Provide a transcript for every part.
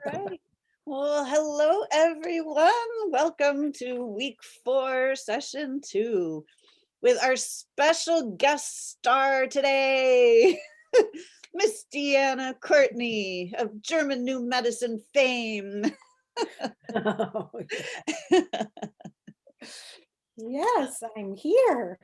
right. Well, hello, everyone. Welcome to week 4, session 2, with our special guest star today, Miss DeannaCourtney of German New Medicine fame. Oh, yes, I'm here.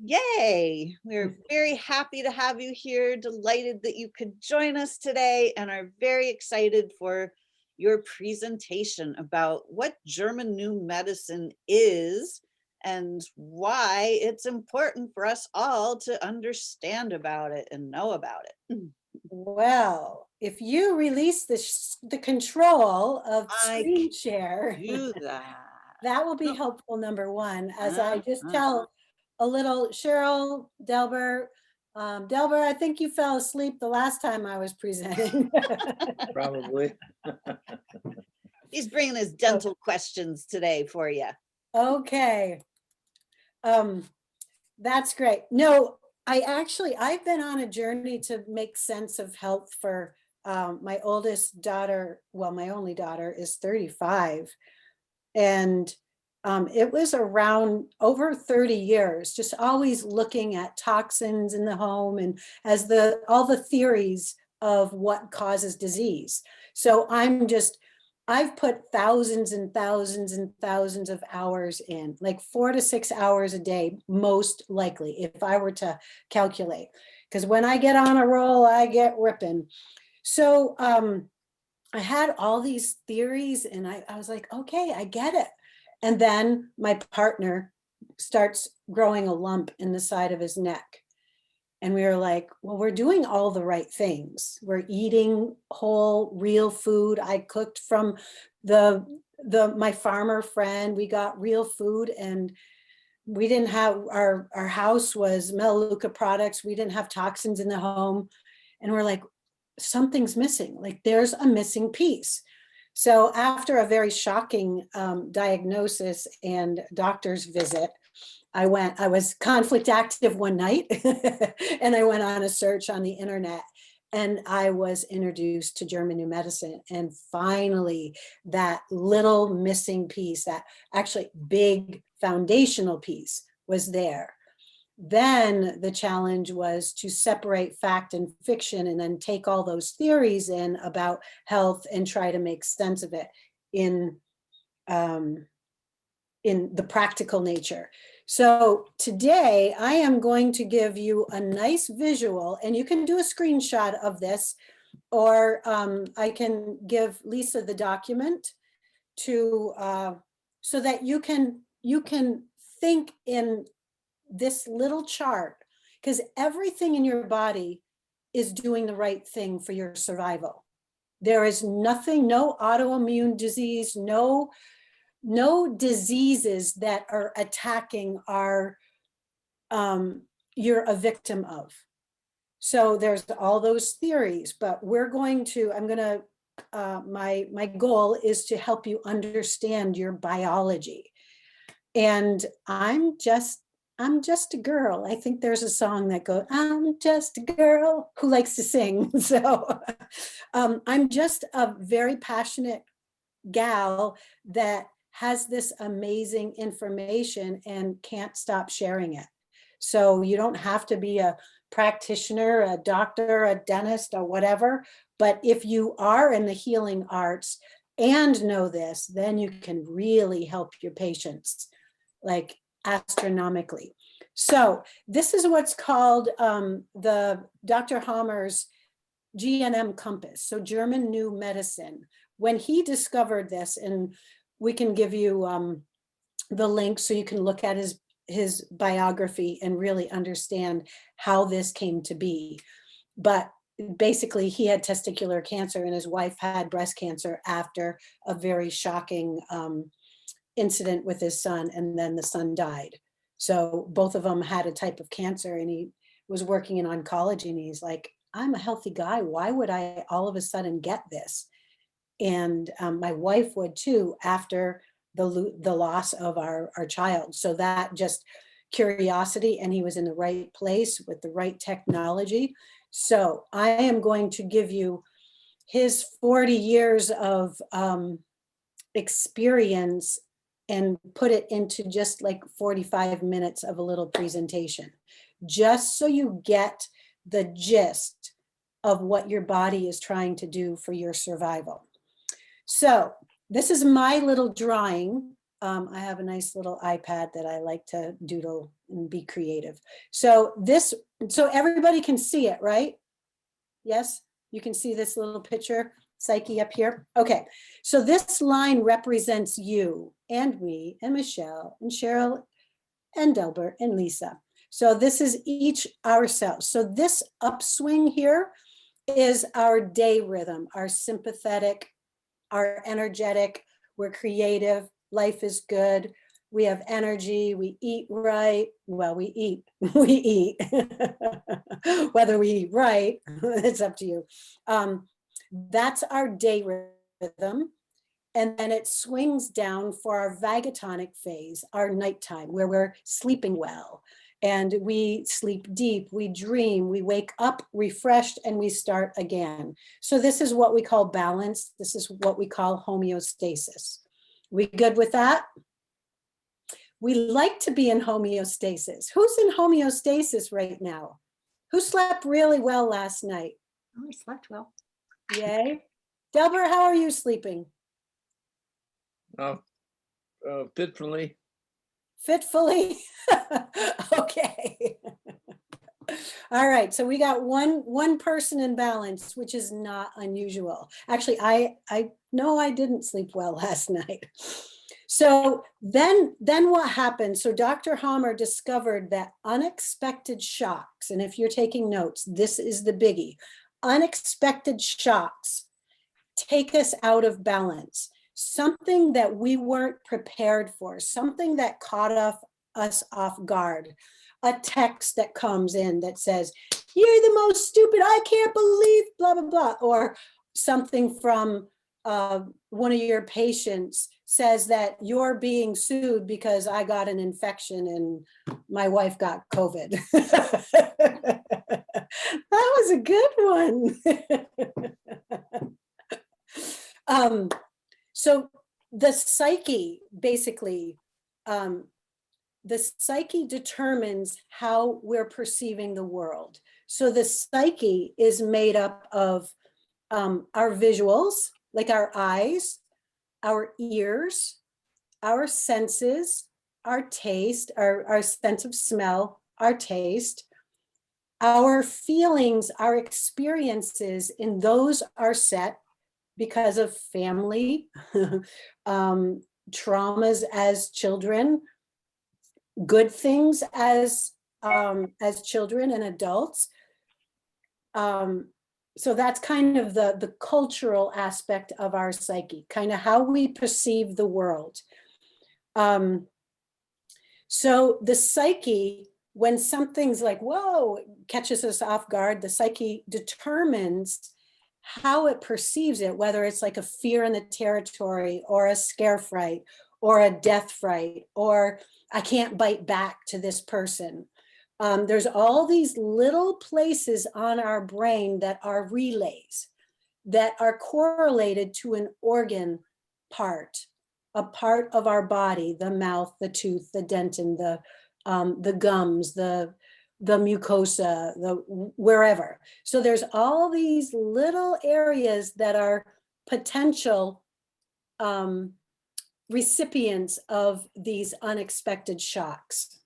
Yay! We're very happy to have you here, delighted that you could join us today, and are very excited for your presentation about what German New Medicine is and why it's important for us all to understand about it and know about it. Well, if you release the control of I screen share, do that. that will be helpful, number one, as I just Uh-huh. tell a little Cheryl, Delbert, Delbert, I think you fell asleep the last time I was presenting. Probably. He's bringing his dental questions today for you. Okay. That's great. No, I've been on a journey to make sense of health for my oldest daughter. Well, my only daughter is 35. And it was around over 30 years, just always looking at toxins in the home and as all the theories of what causes disease. So I've put thousands and thousands and thousands of hours in, like 4 to 6 hours a day, most likely, if I were to calculate. Because when I get on a roll, I get ripping. So I had all these theories and I was like, okay, I get it. And then my partner starts growing a lump in the side of his neck. And we were like, well, we're doing all the right things. We're eating whole, real food. I cooked from my farmer friend. We got real food, and we didn't have our house was Melaleuca products. We didn't have toxins in the home. And we're like, something's missing. Like there's a missing piece. So after a very shocking diagnosis and doctor's visit, I was conflict active one night and I went on a search on the internet and I was introduced to German New Medicine. And finally, that little missing piece, that actually big foundational piece was there. Then the challenge was to separate fact and fiction and then take all those theories in about health and try to make sense of it in the practical nature. So today I am going to give you a nice visual, and you can do a screenshot of this, or I can give Lisa the document to so that you can think in this little chart, because everything in your body is doing the right thing for your survival. There is nothing, no autoimmune disease, no diseases that are attacking you're a victim of. So there's all those theories, but my goal is to help you understand your biology. And I'm just a girl. I think there's a song that goes, I'm just a girl who likes to sing. So I'm just a very passionate gal that has this amazing information and can't stop sharing it. So you don't have to be a practitioner, a doctor, a dentist, or whatever. But if you are in the healing arts and know this, then you can really help your patients, like astronomically. So this is what's called the Dr. Hammer's GNM compass, so German New Medicine. When he discovered this, and we can give you the link so you can look at his biography and really understand how this came to be. But basically he had testicular cancer and his wife had breast cancer after a very shocking incident with his son, and then the son died. So both of them had a type of cancer, and he was working in oncology, and he's like, I'm a healthy guy. Why would I all of a sudden get this? And my wife would too, after the loss of our child. So that just curiosity, and he was in the right place with the right technology. So I am going to give you his 40 years of experience and put it into just like 45 minutes of a little presentation, just so you get the gist of what your body is trying to do for your survival. So this is my little drawing. I have a nice little iPad that I like to doodle and be creative. So everybody can see it, right? Yes, you can see this little picture, Psyche up here. Okay, so this line represents you and me and Michelle and Cheryl and Delbert and Lisa. So this is each ourselves. So this upswing here is our day rhythm, our sympathetic, our energetic, we're creative, life is good, we have energy, we eat right. Well, we eat, we eat. Whether we eat right, it's up to you. That's our day rhythm. And then it swings down for our vagatonic phase, our nighttime, where we're sleeping well. And we sleep deep, we dream, we wake up refreshed, and we start again. So this is what we call balance. This is what we call homeostasis. We good with that? We like to be in homeostasis. Who's in homeostasis right now? Who slept really well last night? Oh, I slept well. Yay. Delbert, how are you sleeping? Fitfully. Fitfully? Okay. All right, so we got one person in balance, which is not unusual. Actually, I know I didn't sleep well last night. So then what happened? So Dr. Hammer discovered that unexpected shocks, and if you're taking notes, this is the biggie. Unexpected shocks take us out of balance. Something that we weren't prepared for, something that caught us off guard. A text that comes in that says, "You're the most stupid, I can't believe, blah, blah, blah." Or something from one of your patients says that you're being sued because I got an infection and my wife got COVID. That was a good one. So the psyche, basically, the psyche determines how we're perceiving the world. So the psyche is made up of our visuals, like our eyes, our ears, our senses, our taste, our sense of smell, our taste, our feelings, our experiences, and those are set because of family, traumas as children, good things as children and adults. So that's kind of the cultural aspect of our psyche, kind of how we perceive the world. So the psyche, when something's like, whoa, catches us off guard, the psyche determines how it perceives it, whether it's like a fear in the territory or a scare fright or a death fright, or I can't bite back to this person. There's all these little places on our brain that are relays that are correlated to an organ part, a part of our body, the mouth, the tooth, the dentin, the gums, the mucosa, the wherever. So there's all these little areas that are potential recipients of these unexpected shocks.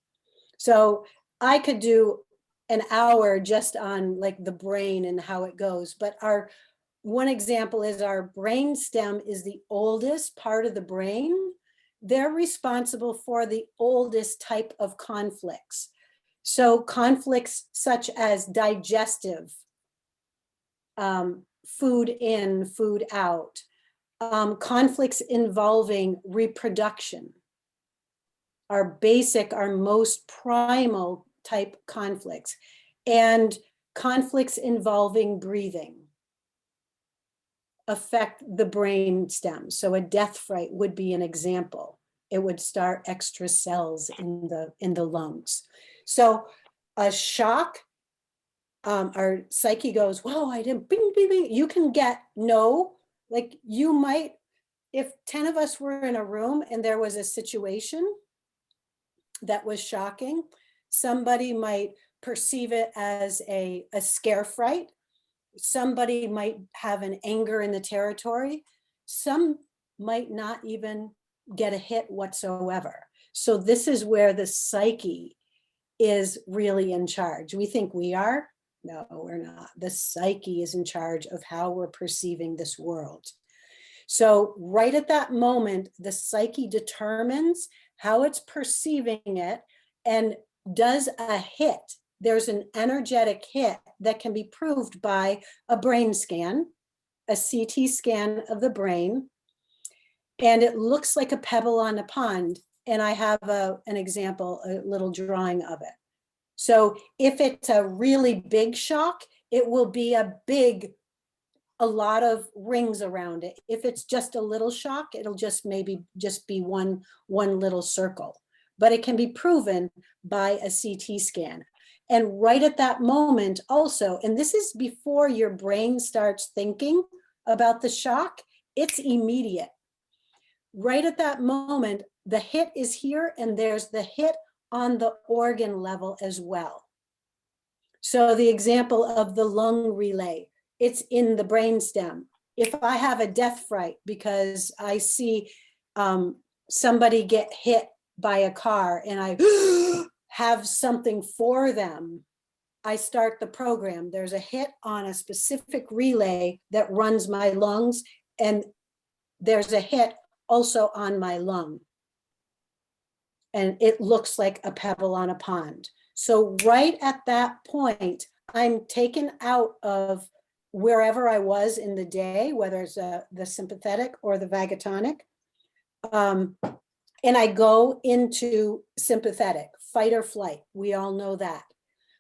So I could do an hour just on like the brain and how it goes, but one example is our brain stem is the oldest part of the brain. They're responsible for the oldest type of conflicts. So conflicts such as digestive, food in, food out, conflicts involving reproduction, our most primal type conflicts, and conflicts involving breathing affect the brain stem. So a death fright would be an example. It would start extra cells in the lungs. So a shock our psyche goes, whoa, I didn't, bing, bing, bing. You can get no, like you might, if 10 of us were in a room and there was a situation that was shocking, somebody might perceive it as a scare fright. Somebody might have an anger in the territory. Some might not even get a hit whatsoever. So this is where the psyche is really in charge. We think we are. No, we're not. The psyche is in charge of how we're perceiving this world. So right at that moment, the psyche determines how it's perceiving it and does a hit. There's an energetic hit that can be proved by a brain scan, a CT scan of the brain, and it looks like a pebble on a pond. And I have an example, a little drawing of it. So if it's a really big shock, it will be a lot of rings around it. If it's just a little shock, it'll just maybe just be one little circle. But it can be proven by a CT scan. And right at that moment also, and this is before your brain starts thinking about the shock, it's immediate. Right at that moment, the hit is here and there's the hit on the organ level as well. So the example of the lung relay, it's in the brainstem. If I have a death fright because I see somebody get hit by a car and I have something for them, I start the program. There's a hit on a specific relay that runs my lungs, and there's a hit also on my lung. And it looks like a pebble on a pond. So right at that point, I'm taken out of wherever I was in the day, whether it's the sympathetic or the vagatonic. And I go into sympathetic, fight or flight. We all know that.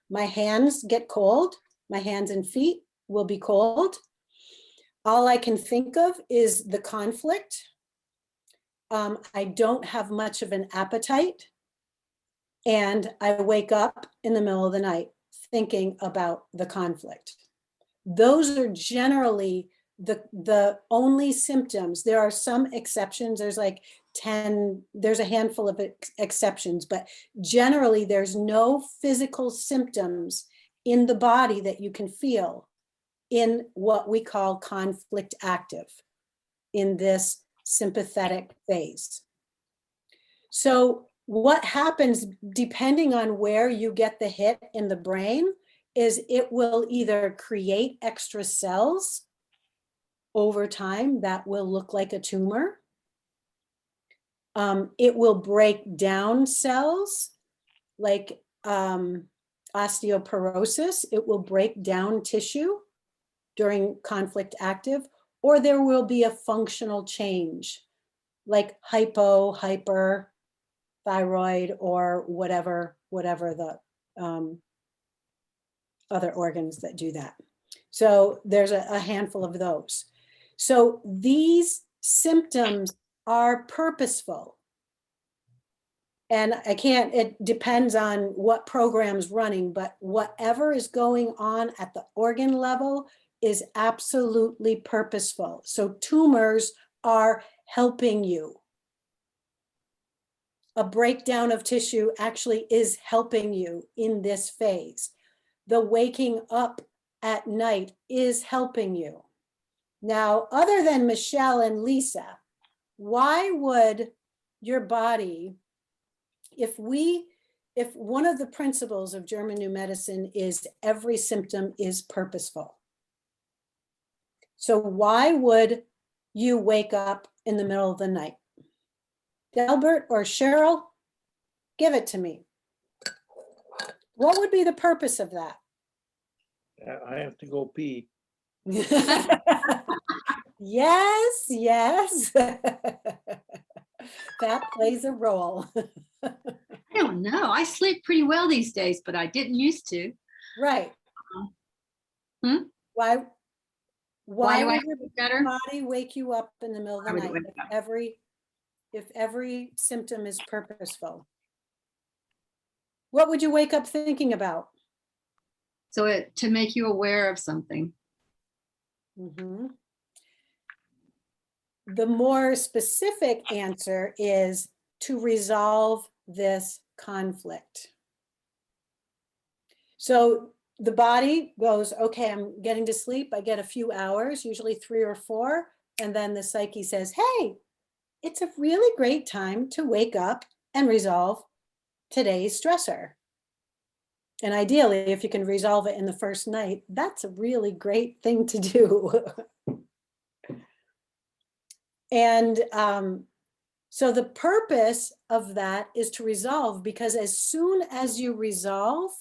My hands get cold. My hands and feet will be cold. All I can think of is the conflict. I don't have much of an appetite. And I wake up in the middle of the night thinking about the conflict. Those are generally the only symptoms. There are some exceptions. There's like 10, there's a handful of exceptions, but generally there's no physical symptoms in the body that you can feel in what we call conflict active in this sympathetic phase. So what happens depending on where you get the hit in the brain is it will either create extra cells over time that will look like a tumor. It will break down cells like osteoporosis. It will break down tissue during conflict active, or there will be a functional change like hypo, hyper, thyroid, or whatever the other organs that do that. So there's a handful of those. So these symptoms are purposeful. And it depends on what program's running, but whatever is going on at the organ level is absolutely purposeful. So tumors are helping you. A breakdown of tissue actually is helping you in this phase. The waking up at night is helping you. Now, other than Michelle and Lisa, why would your body, if one of the principles of German New Medicine is every symptom is purposeful. So why would you wake up in the middle of the night? Delbert or Cheryl, give it to me. What would be the purpose of that? I have to go pee. Yes, yes. That plays a role. I don't know. I sleep pretty well these days, but I didn't used to. Right. Hmm? Why do I would your sleep better? body wake you up in the middle of the Why would it night wake up? if every symptom is purposeful? What would you wake up thinking about? So to make you aware of something. Mhm. The more specific answer is to resolve this conflict. So the body goes, okay, I'm getting to sleep. I get a few hours, usually 3 or 4. And then the psyche says, hey, it's a really great time to wake up and resolve today's stressor. And ideally, if you can resolve it in the first night, that's a really great thing to do. And so the purpose of that is to resolve, because as soon as you resolve,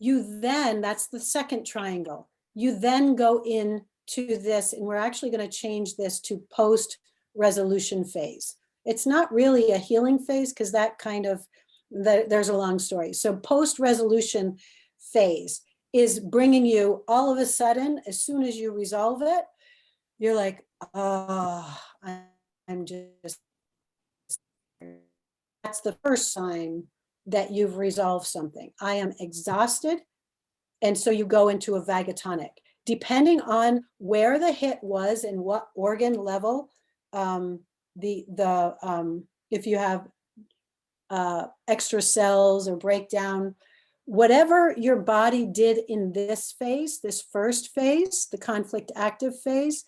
you then, that's the second triangle, you then go into this, and we're actually going to change this to post-resolution phase. It's not really a healing phase because that kind of, there's a long story. So post-resolution phase is bringing you all of a sudden, as soon as you resolve it, you're like, oh, I'm just, that's the first sign that you've resolved something. I am exhausted. And so you go into a vagatonic. Depending on where the hit was and what organ level, if you have extra cells or breakdown, whatever your body did in this phase, this first phase, the conflict active phase,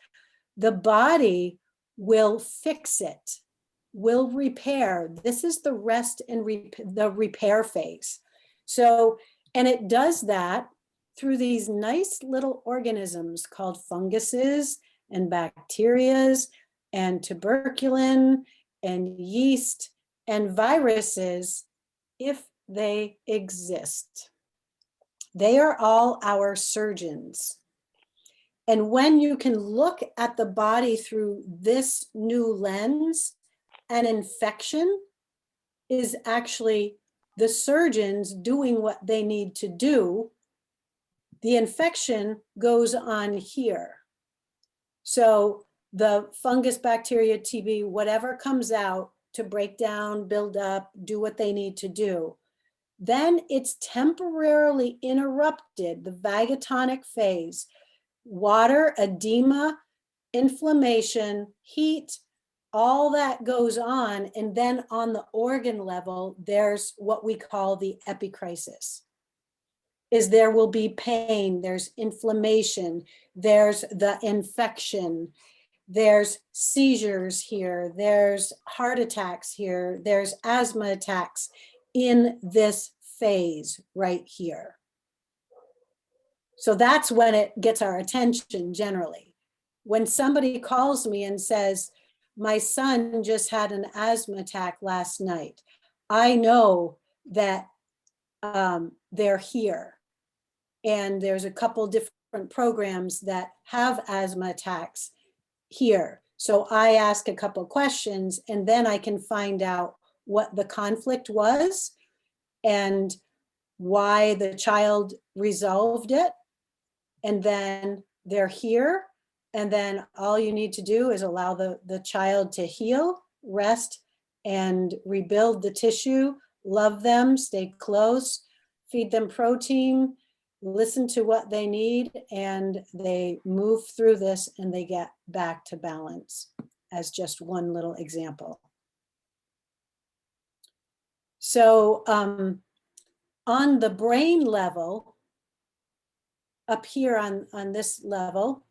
the body will fix it, will repair. This is the rest and the repair phase. So, and it does that through these nice little organisms called funguses and bacterias and tuberculin and yeast and viruses, if they exist. They are all our surgeons. And when you can look at the body through this new lens, an infection is actually the surgeons doing what they need to do. The infection goes on here. So the fungus, bacteria, TB, whatever comes out to break down, build up, do what they need to do, then it's temporarily interrupted, the vagatonic phase. Water, edema, inflammation, heat, all that goes on. And then on the organ level, there's what we call the epicrisis. Is there will be pain, there's inflammation, there's the infection, there's seizures here, there's heart attacks here, there's asthma attacks in this phase right here. So that's when it gets our attention generally. When somebody calls me and says, my son just had an asthma attack last night, I know that they're here. And there's a couple different programs that have asthma attacks here. So I ask a couple questions and then I can find out what the conflict was and why the child resolved it. And then they're here. And then all you need to do is allow the child to heal, rest, and rebuild the tissue, love them, stay close, feed them protein, listen to what they need, and they move through this and they get back to balance, as just one little example. So on the brain level, up here on this level,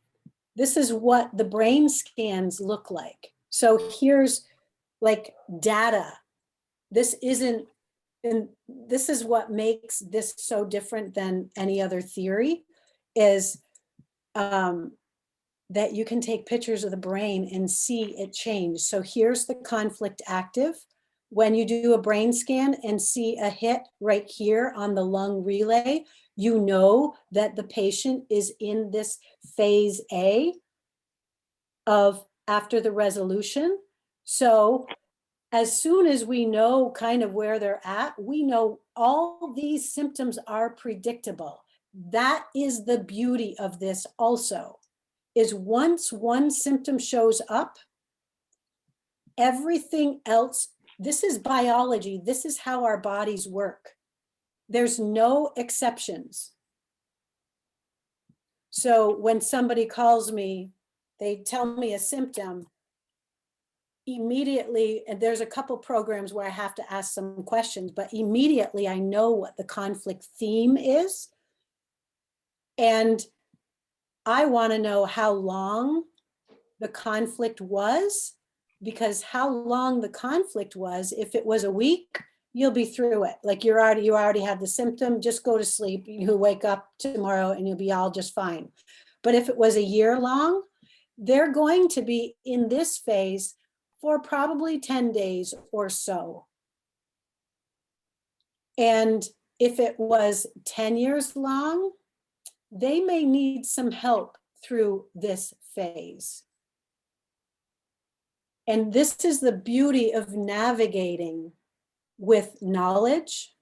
this is what the brain scans look like. So here's like data. This isn't, and this is what makes this so different than any other theory, is that you can take pictures of the brain and see it change. So here's the conflict active. When you do a brain scan and see a hit right here on the lung relay, you know that the patient is in this phase A of after the resolution. So as soon as we know kind of where they're at, we know all these symptoms are predictable. That is the beauty of this also, is once one symptom shows up, everything else, this is biology, this is how our bodies work. There's no exceptions. So when somebody calls me, they tell me a symptom, immediately, and there's a couple programs where I have to ask some questions, but immediately I know what the conflict theme is. And I want to know how long the conflict was, because how long the conflict was, if it was a week, you'll be through it. Like you already have the symptom, just go to sleep. You wake up tomorrow and you'll be all just fine. But if it was a year long, they're going to be in this phase for probably 10 days or so. And if it was 10 years long, they may need some help through this phase. And this is the beauty of navigating with knowledge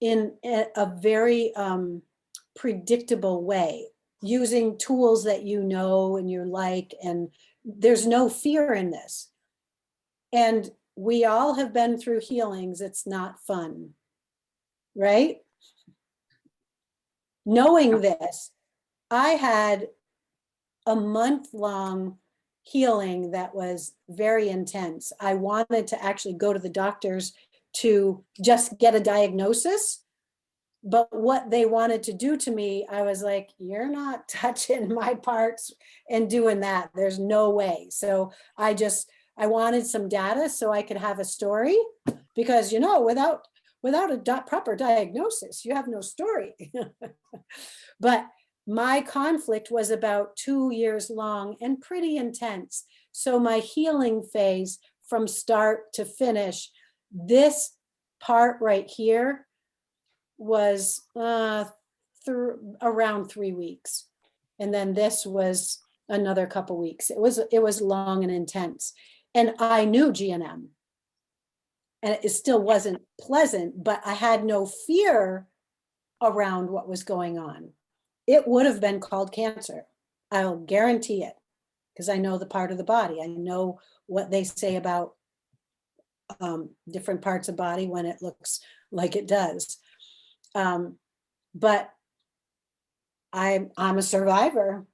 in a very predictable way, using tools that you know and you like, and there's no fear in this. And we all have been through healings. It's not fun, right? Knowing this, I had a month-long healing that was very intense. I wanted to actually go to the doctors to just get a diagnosis. But what they wanted to do to me, I was like, you're not touching my parts and doing that. There's no way. So I wanted some data so I could have a story, because, you know, without a proper diagnosis, you have no story. But my conflict was about 2 years long and pretty intense. So my healing phase from start to finish, this part right here was around 3 weeks. And then this was another couple weeks. It was long and intense. And I knew GNM. And it still wasn't pleasant, but I had no fear around what was going on. It would have been called cancer. I'll guarantee it, because I know the part of the body. I know what they say about different parts of body when it looks like it does. But I'm a survivor.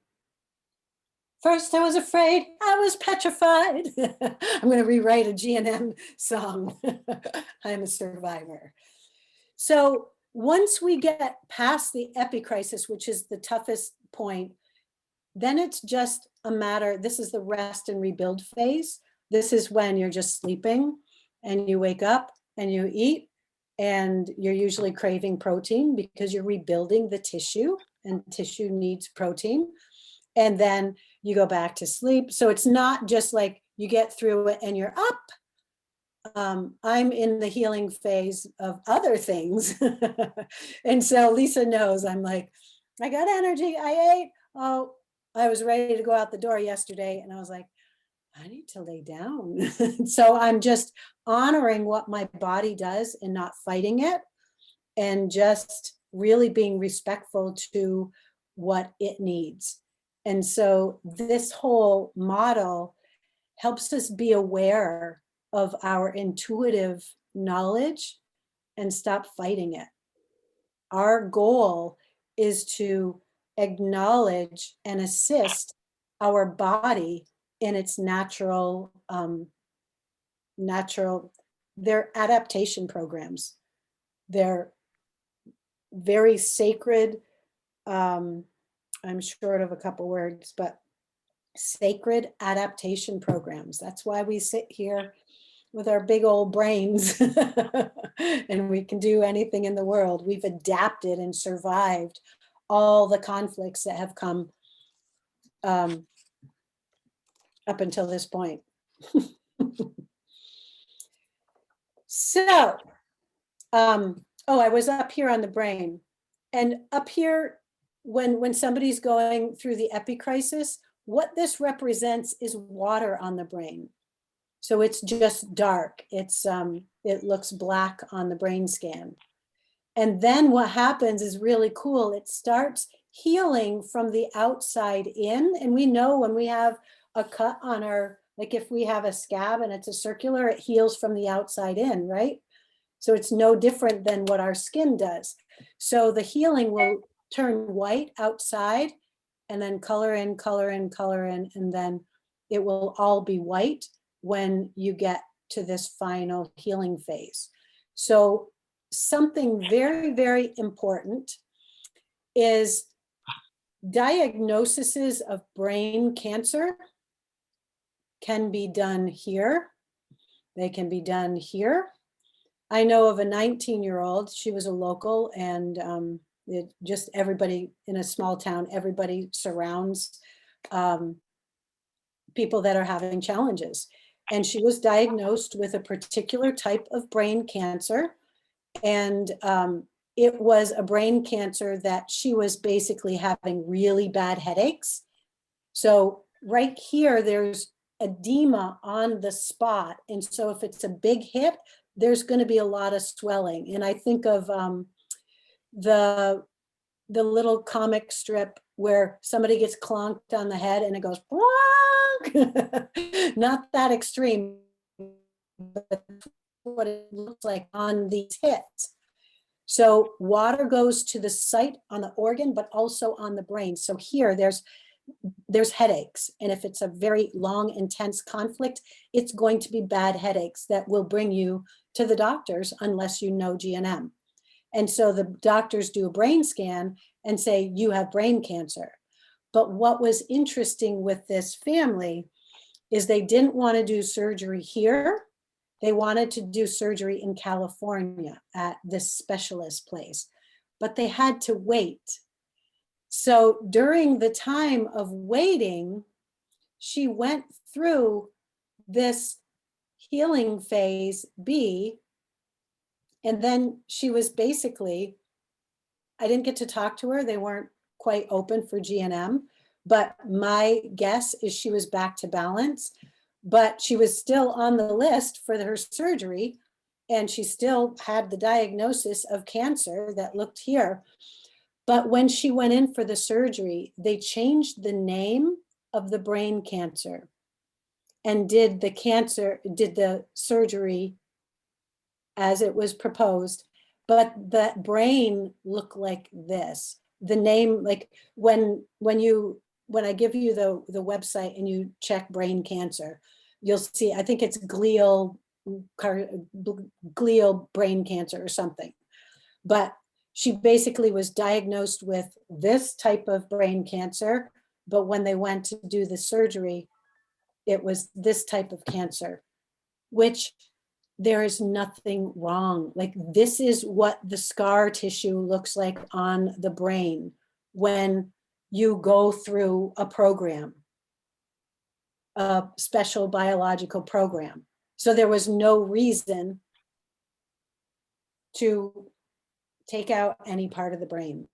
First, I was afraid, I was petrified. I'm going to rewrite a GNM song. I'm a survivor. So once we get past the epicrisis, which is the toughest point, then it's just a matter, this is the rest and rebuild phase. This is when you're just sleeping and you wake up and you eat, and you're usually craving protein because you're rebuilding the tissue, and tissue needs protein. And then you go back to sleep. So it's not just like you get through it and you're up. I'm in the healing phase of other things. And so Lisa knows, I'm like, I got energy, I ate. Oh, I was ready to go out the door yesterday, and I was like, I need to lay down. So I'm just honoring what my body does and not fighting it, and just really being respectful to what it needs. And so this whole model helps us be aware of our intuitive knowledge and stop fighting it. Our goal is to acknowledge and assist our body in its natural, they're adaptation programs. They're very sacred, I'm short of a couple words, but sacred adaptation programs. That's why we sit here with our big old brains and we can do anything in the world. We've adapted and survived all the conflicts that have come up until this point. So, I was up here on the brain, and up here, when somebody's going through the epicrisis, what this represents is water on the brain. So it's just dark. It's it looks black on the brain scan. And then what happens is really cool. It starts healing from the outside in. And we know when we have a cut on our, like if we have a scab and it's a circular, it heals from the outside in, right? So it's no different than what our skin does. So the healing will turn white outside and then color in, color in, color in, and then it will all be white when you get to this final healing phase. So something very, very important is diagnoses of brain cancer can be done here. They can be done here. I know of a 19-year-old, she was a local, and just everybody in a small town, everybody surrounds people that are having challenges. And she was diagnosed with a particular type of brain cancer. And it was a brain cancer that she was basically having really bad headaches. So right here, there's edema on the spot. And so if it's a big hit, there's going to be a lot of swelling. And I think of the little comic strip where somebody gets clonked on the head and it goes, not that extreme, but what it looks like on these hits. So water goes to the site on the organ, but also on the brain. So here there's headaches. And if it's a very long, intense conflict, it's going to be bad headaches that will bring you to the doctors unless you know GNM. And so the doctors do a brain scan and say, you have brain cancer. But what was interesting with this family is they didn't want to do surgery here. They wanted to do surgery in California at this specialist place, but they had to wait. So during the time of waiting, she went through this healing phase B, and then she was basically, I didn't get to talk to her. They weren't quite open for GNM, but my guess is she was back to balance, but she was still on the list for her surgery, and she still had the diagnosis of cancer that looked here. But when she went in for the surgery, they changed the name of the brain cancer and did the surgery as it was proposed. But the brain looked like this. The name, like when I give you the website and you check brain cancer, you'll see, I think it's glial brain cancer or something. But she basically was diagnosed with this type of brain cancer, but when they went to do the surgery, it was this type of cancer, which there is nothing wrong. Like, this is what the scar tissue looks like on the brain when you go through a program, a special biological program. So there was no reason to take out any part of the brain.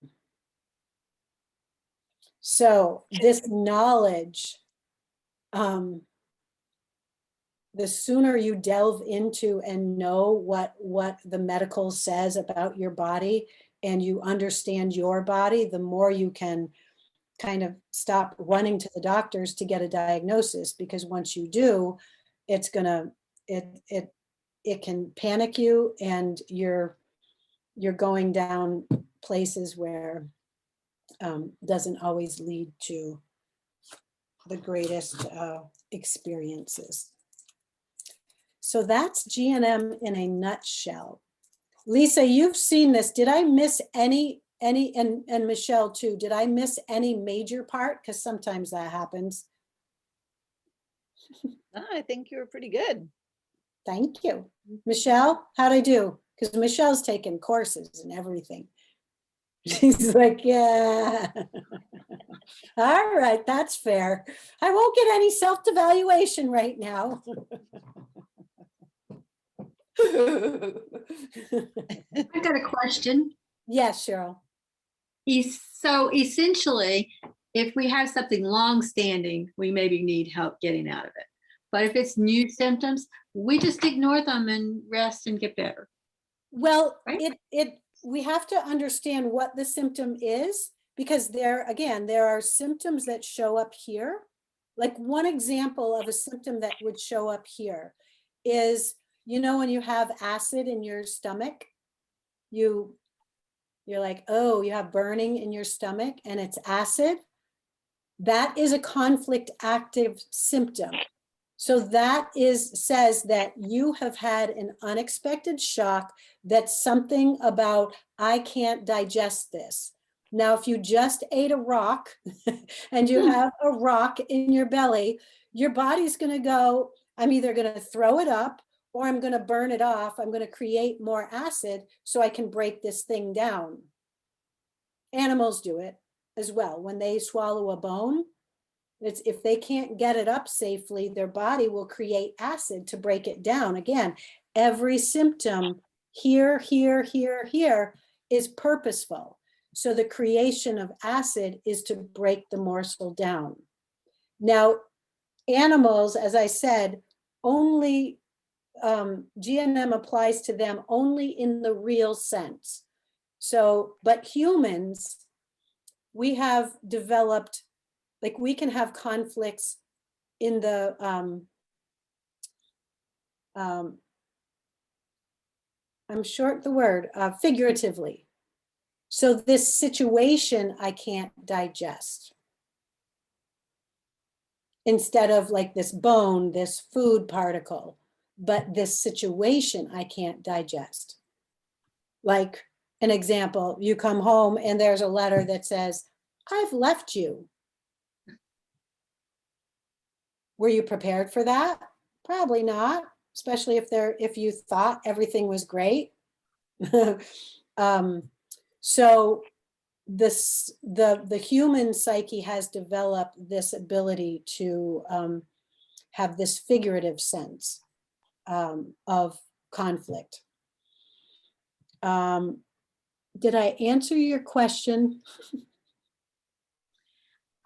So this knowledge, the sooner you delve into and know what the medical says about your body and you understand your body, the more you can kind of stop running to the doctors to get a diagnosis, because once you do, it's gonna, it can panic you, and you're going down places where doesn't always lead to the greatest experiences. So that's GNM in a nutshell. Lisa, you've seen this. Did I miss any, and Michelle too, did I miss any major part? Because sometimes that happens. No, I think you were pretty good. Thank you. Michelle, how'd I do? Because Michelle's taken courses and everything. She's like, yeah. All right, that's fair. I won't get any self-evaluation right now. I've got a question. Yes, Cheryl. So essentially, if we have something long-standing, we maybe need help getting out of it. But if it's new symptoms, we just ignore them and rest and get better. Well, Right? we have to understand what the symptom is, because there are symptoms that show up here. Like, one example of a symptom that would show up here is, when you have acid in your stomach, you you're like, oh, you have burning in your stomach and it's acid, that is a conflict active symptom. So that says that you have had an unexpected shock, that's something about, I can't digest this. Now, if you just ate a rock and you have a rock in your belly, your body's going to go, I'm either going to throw it up or I'm going to burn it off. I'm going to create more acid so I can break this thing down. Animals do it as well. When they swallow a bone, it's, if they can't get it up safely, their body will create acid to break it down. Again, every symptom here, here, here, here is purposeful. So the creation of acid is to break the morsel down. Now, animals, as I said, only GNM applies to them only in the real sense. So, but humans, we have developed, like we can have conflicts in the, I'm short the word, figuratively. So this situation I can't digest. Instead of like this bone, this food particle, but this situation I can't digest. Like an example, you come home and there's a letter that says, I've left you. Were you prepared for that? Probably not, especially if you thought everything was great. So the human psyche has developed this ability to have this figurative sense of conflict. Did I answer your question?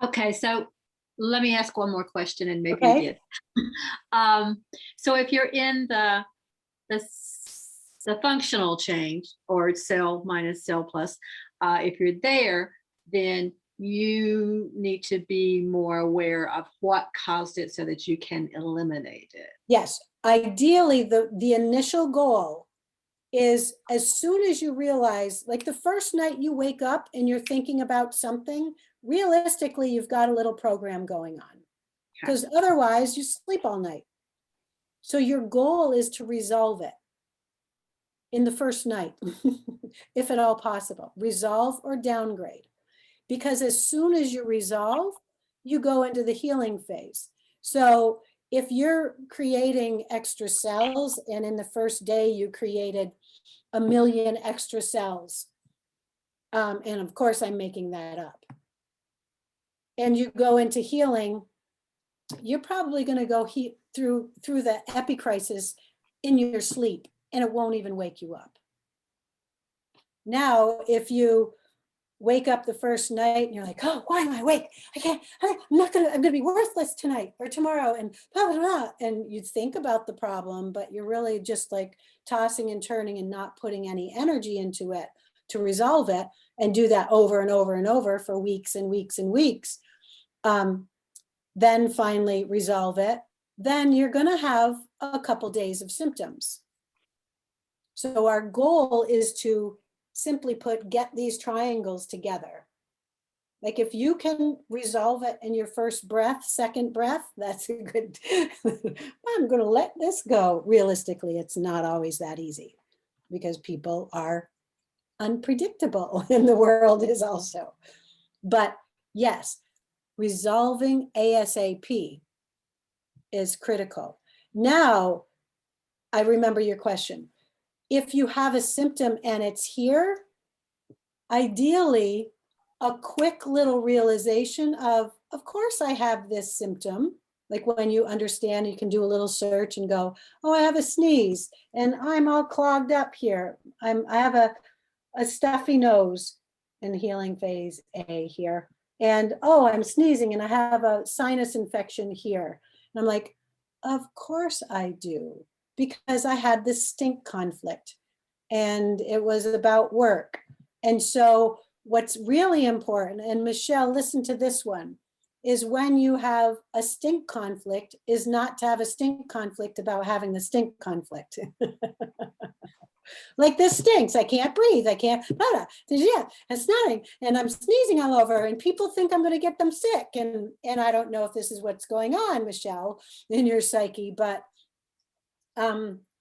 Okay, so let me ask one more question and maybe Okay. you did. So if you're in the functional change, or cell minus cell plus, if you're there, then you need to be more aware of what caused it so that you can eliminate it. Yes, ideally the initial goal is, as soon as you realize, like the first night you wake up and you're thinking about something, realistically, you've got a little program going on, because otherwise you sleep all night. So your goal is to resolve it in the first night, if at all possible, resolve or downgrade. Because as soon as you resolve, you go into the healing phase. So if you're creating extra cells and in the first day you created 1 million extra cells, and of course I'm making that up, and you go into healing, you're probably going to go through the epicrisis in your sleep, and it won't even wake you up. Now, if you wake up the first night and you're like, oh, why am I awake? I'm gonna be worthless tonight or tomorrow, and blah, blah, blah. And you think about the problem, but you're really just like tossing and turning and not putting any energy into it to resolve it, and do that over and over and over for weeks and weeks and weeks. Then finally resolve it. Then you're gonna have a couple days of symptoms. So our goal is to simply put, get these triangles together. Like if you can resolve it in your first breath, second breath, that's a good, I'm going to let this go. Realistically, it's not always that easy because people are unpredictable and the world is also. But yes, resolving ASAP is critical. Now, I remember your question. If you have a symptom and it's here, ideally, a quick little realization of course I have this symptom. Like when you understand, you can do a little search and go, oh, I have a sneeze and I'm all clogged up here. I have a stuffy nose in healing phase A here. And oh, I'm sneezing and I have a sinus infection here. And I'm like, of course I do, because I had this stink conflict and it was about work. And so what's really important, and Michelle, listen to this one, is when you have a stink conflict is not to have a stink conflict about having the stink conflict. Like this stinks. I can't breathe. I can't, yeah, it's nothing. And I'm sneezing all over and people think I'm going to get them sick. And I don't know if this is what's going on, Michelle, in your psyche, but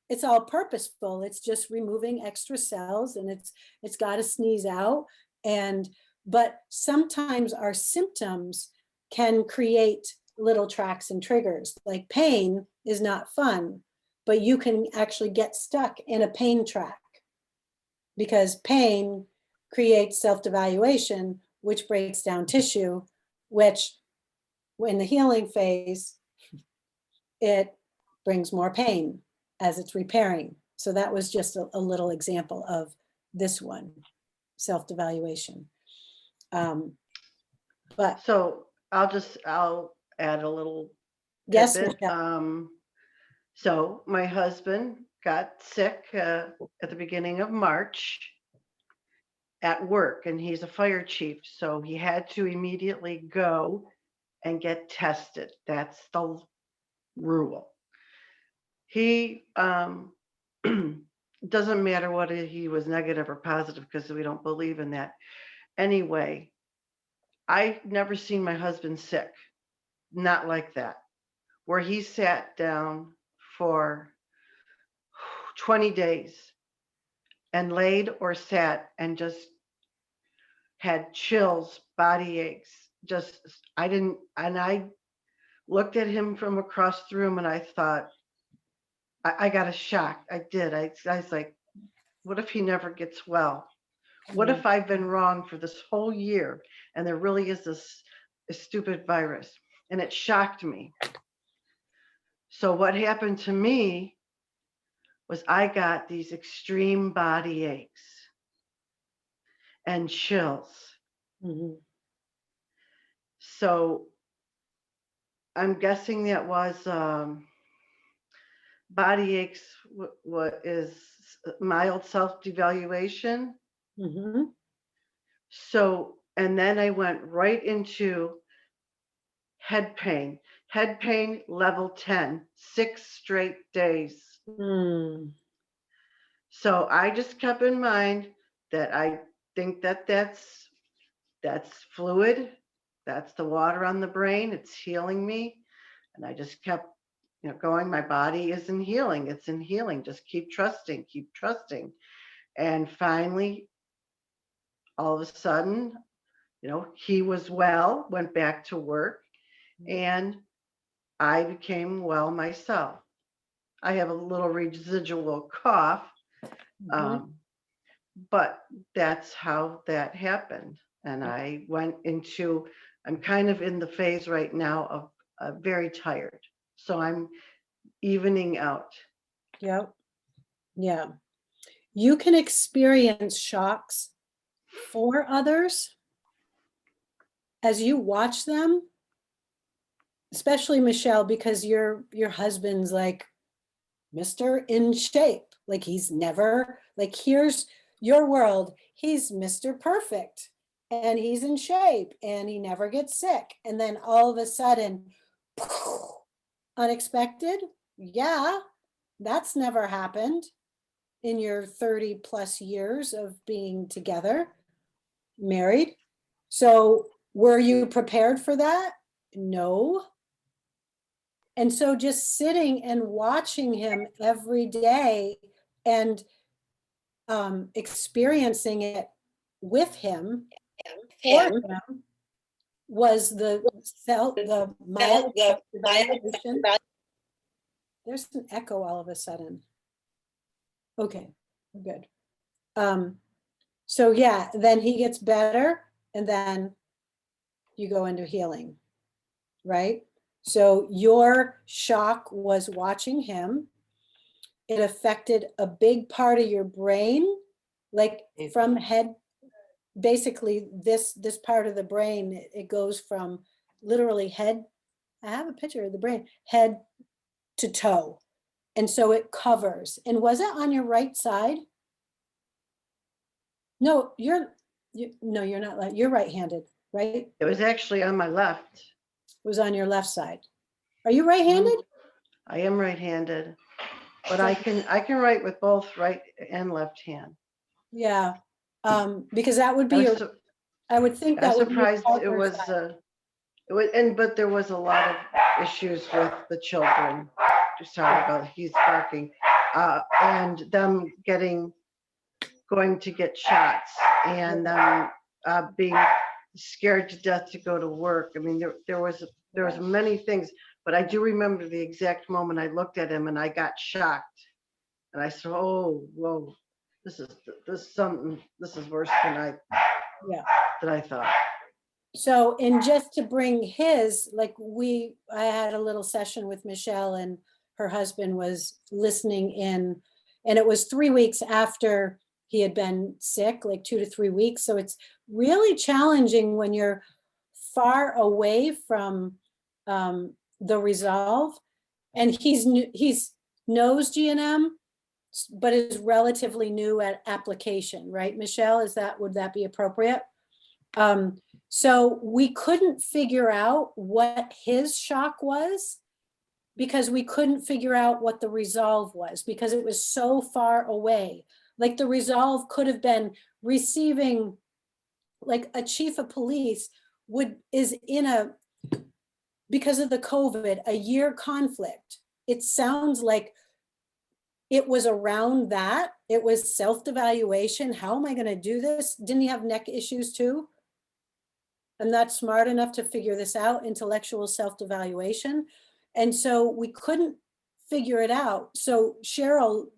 it's all purposeful. It's just removing extra cells and it's got to sneeze out. But sometimes our symptoms can create little tracks and triggers. Like pain is not fun, but you can actually get stuck in a pain track because pain creates self-devaluation, which breaks down tissue, which in the healing phase, it brings more pain as it's repairing. So that was just a little example of this one, self-devaluation. But So I'll add a little yes, tidbit. Michelle. So my husband got sick at the beginning of March at work, and he's a fire chief, so he had to immediately go and get tested. That's the rule. He doesn't matter what he was negative or positive because we don't believe in that. Anyway, I've never seen my husband sick, not like that, where he sat down for 20 days and laid or sat and just had chills, body aches. I looked at him from across the room and I thought, I got a shock. I did. I was like, what if he never gets well? What if I've been wrong for this whole year and there really is this stupid virus? And it shocked me. So what happened to me was I got these extreme body aches and chills. Mhm. So I'm guessing that was body aches, what is mild self-devaluation. Mhm. So, and then I went right into head pain level 10, 6 straight days. Mm. So I just kept in mind that I think that that's fluid. That's the water on the brain. It's healing me. And I just kept, going, my body is in healing. It's in healing. Just keep trusting, keep trusting. And finally, all of a sudden, he was well, went back to work, and I became well myself. I have a little residual cough, but that's how that happened. And I went into, I'm kind of in the phase right now of very tired. So I'm evening out. Yep. Yeah. You can experience shocks for others as you watch them, especially Michelle, because your husband's like Mr. in shape. Like he's never, like here's your world. He's Mr. Perfect and he's in shape and he never gets sick. And then all of a sudden, unexpected. Yeah, that's never happened in your 30 plus years of being together, married. So were you prepared for that? No. And so just sitting and watching him every day and experiencing it with him, for him, was the mild evaluation. There's an echo all of a sudden. Okay, we're good. So yeah, then he gets better and then you go into healing, right? So your shock was watching him. It affected a big part of your brain, like from head, basically this part of the brain, it goes from literally head, I have a picture of the brain, head to toe. And so it covers. And was it on your right side? No, you're not, you're right-handed, right? It was actually on my left. It was on your left side. Are you right-handed? I am right-handed. but I can write with both right and left hand. Yeah, because that would I be, was, su- I would think I that was would be your surprised it partner's was, side. but there was a lot of issues with the children. Sorry about, he's barking, and them going to get shots and being scared to death to go to work. I mean, there was many things, but I do remember the exact moment I looked at him and I got shocked. And I said, oh, whoa, this is worse than Yeah. I thought. So, and just to bring his, like I had a little session with Michelle and her husband was listening in, and it was 3 weeks after he had been sick, like 2 to 3 weeks. So it's really challenging when you're far away from the resolve. And he's knows GNM, but is relatively new at application, right, Michelle? Would that be appropriate? So we couldn't figure out what his shock was because we couldn't figure out what the resolve was because it was so far away. Like the resolve could have been receiving, like a chief of police is in because of the COVID, a year conflict. It sounds like it was around that. It was self-devaluation. How am I going to do this? Didn't he have neck issues too? I'm not smart enough to figure this out, intellectual self-devaluation. And so we couldn't figure it out. So Cheryl,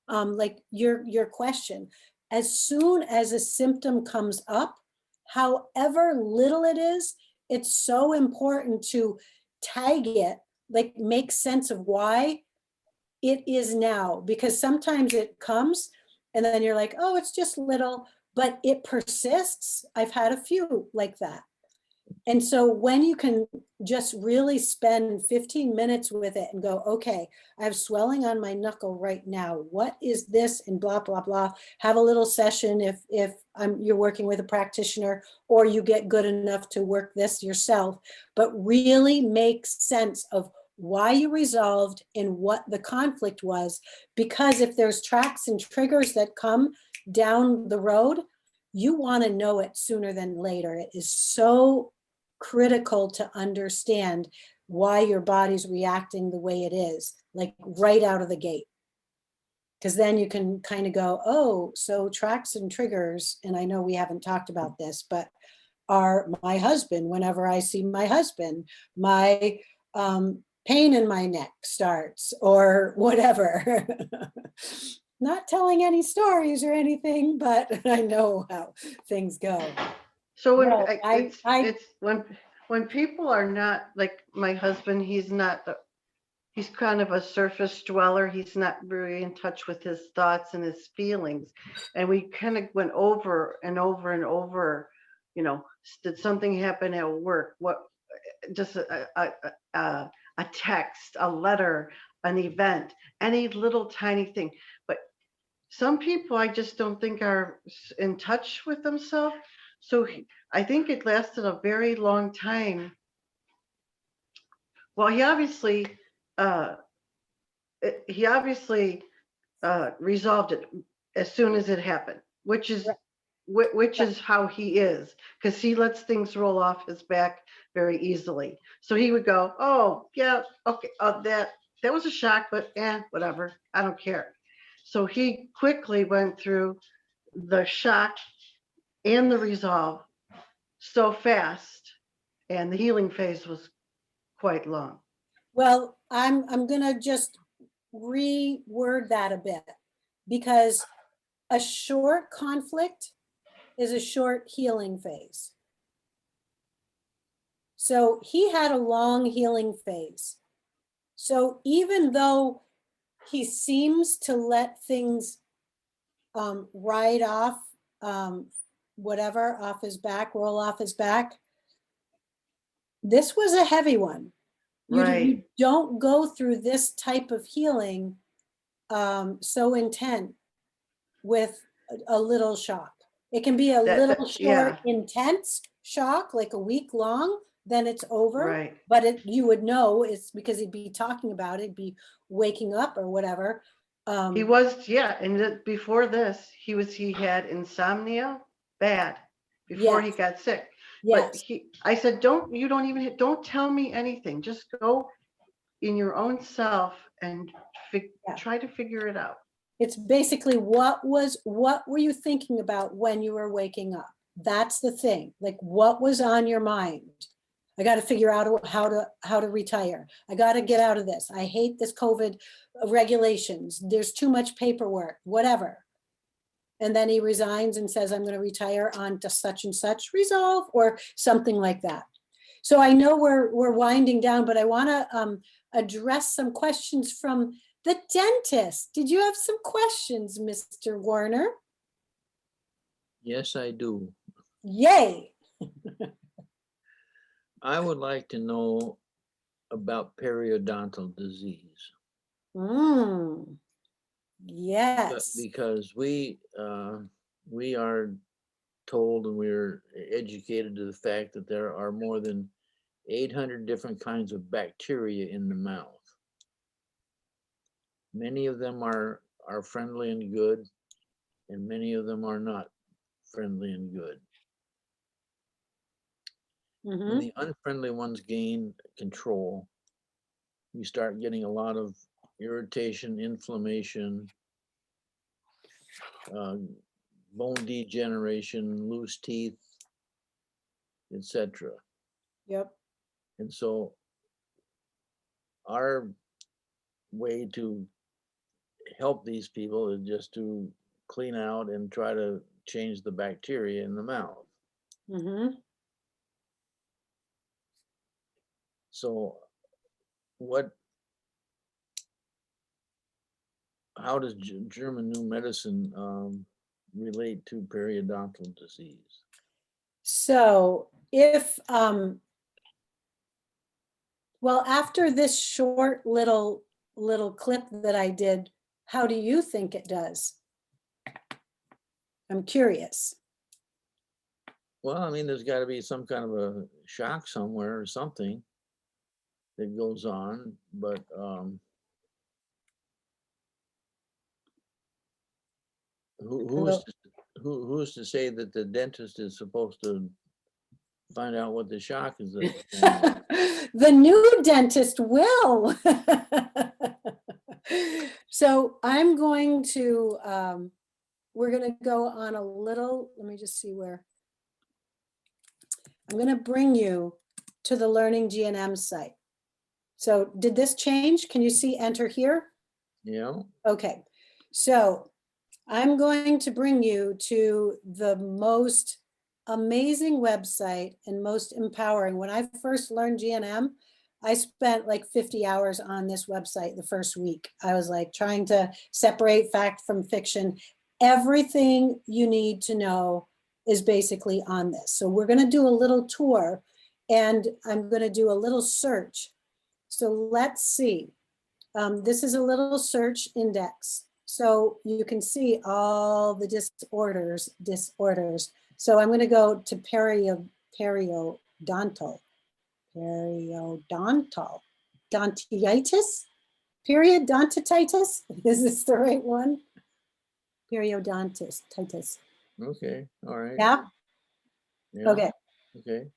like your question, as soon as a symptom comes up, however little it is, it's so important to tag it, like make sense of why it is now, because sometimes it comes and then you're like, oh, it's just little, but it persists. I've had a few like that. And so when you can just really spend 15 minutes with it and go, okay, I have swelling on my knuckle right now. What is this? And blah, blah, blah. Have a little session if you're working with a practitioner or you get good enough to work this yourself, but really make sense of why you resolved and what the conflict was. Because if there's tracks and triggers that come down the road, you want to know it sooner than later. It is so critical to understand why your body's reacting the way it is, like right out of the gate. Because then you can kind of go, oh, so tracks and triggers, and I know we haven't talked about this, but are my husband, whenever I see my husband, my pain in my neck starts or whatever. Not telling any stories or anything, but I know how things go. So when No, it's when people are not like my husband, he's kind of a surface dweller. He's not really in touch with his thoughts and his feelings. And we kind of went over and over and over, did something happen at work? What, just a text, a letter, an event, any little tiny thing. But some people I just don't think are in touch with themselves. So I think it lasted a very long time. Well, he obviously resolved it as soon as it happened, which is how he is, because he lets things roll off his back very easily. So he would go, oh yeah, okay, that was a shock, but whatever, I don't care. So he quickly went through the shock and the resolve so fast, and the healing phase was quite long. Well, I'm gonna just reword that a bit, because a short conflict is a short healing phase. So he had a long healing phase. So even though he seems to let things ride off, whatever, off his back, roll off his back, this was a heavy one. You don't go through this type of healing so intent with a little shock. It can be a little short, intense shock, like a week long, then it's over. Right. But you would know it's because he'd be talking about it, be waking up or whatever. He was, yeah, and before this, he had insomnia, bad, before he Yes. got sick. But Yes, I said, don't tell me anything. Just go in your own self and Yeah. try to figure it out. it's basically what were you thinking about when you were waking up? That's the thing. Like, what was on your mind? I got to figure out how to retire. I got to get out of this. I hate this COVID regulations. There's too much paperwork, whatever. And then he resigns and says, I'm going to retire on to such and such resolve or something like that. So I know we're winding down, but I want to address some questions from the dentist. Did you have some questions, Mr. Warner? Yes, I do. Yay. I would like to know about periodontal disease. Yes. Because we are told and we're educated to the fact that there are more than 800 different kinds of bacteria in the mouth. Many of them are friendly and good, and many of them are not friendly and good. When the unfriendly ones gain control, you start getting a lot of irritation, inflammation, bone degeneration, loose teeth, etc. Yep. And so our way to help these people is just to clean out and try to change the bacteria in the mouth. So how does German new medicine relate to periodontal disease? So if, well, after this short little clip that I did, how do you think it does? I'm curious. Well, I mean, there's got to be some kind of a shock somewhere or something that goes on, but who's to say that the dentist is supposed to find out what the shock is? The new dentist will. So I'm going to, we're going to go on a little, let me just see where. I'm going to bring you to the LearningGNM site. So did this change? Can you see enter here? Yeah. Okay, so I'm going to bring you to the most amazing website and most empowering. When I first learned GNM, I spent like 50 hours on this website the first week. I was like trying to separate fact from fiction. Everything you need to know is basically on this. So we're going to do a little tour and I'm going to do a little search. So let's see. This is a little search index. So you can see all the disorders. So I'm going to go to periodontal, Dontitis, periodontitis. Is this the right one? Periodontitis. Okay. All right. Yeah. Yeah. Okay. Okay.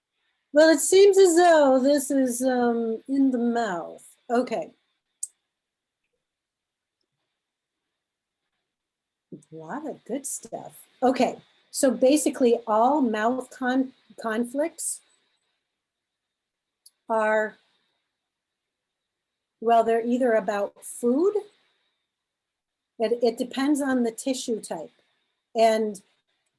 Well, it seems as though this is in the mouth. Okay. A lot of good stuff. Okay, so basically all mouth conflicts are, well, they're either about food, it depends on the tissue type. And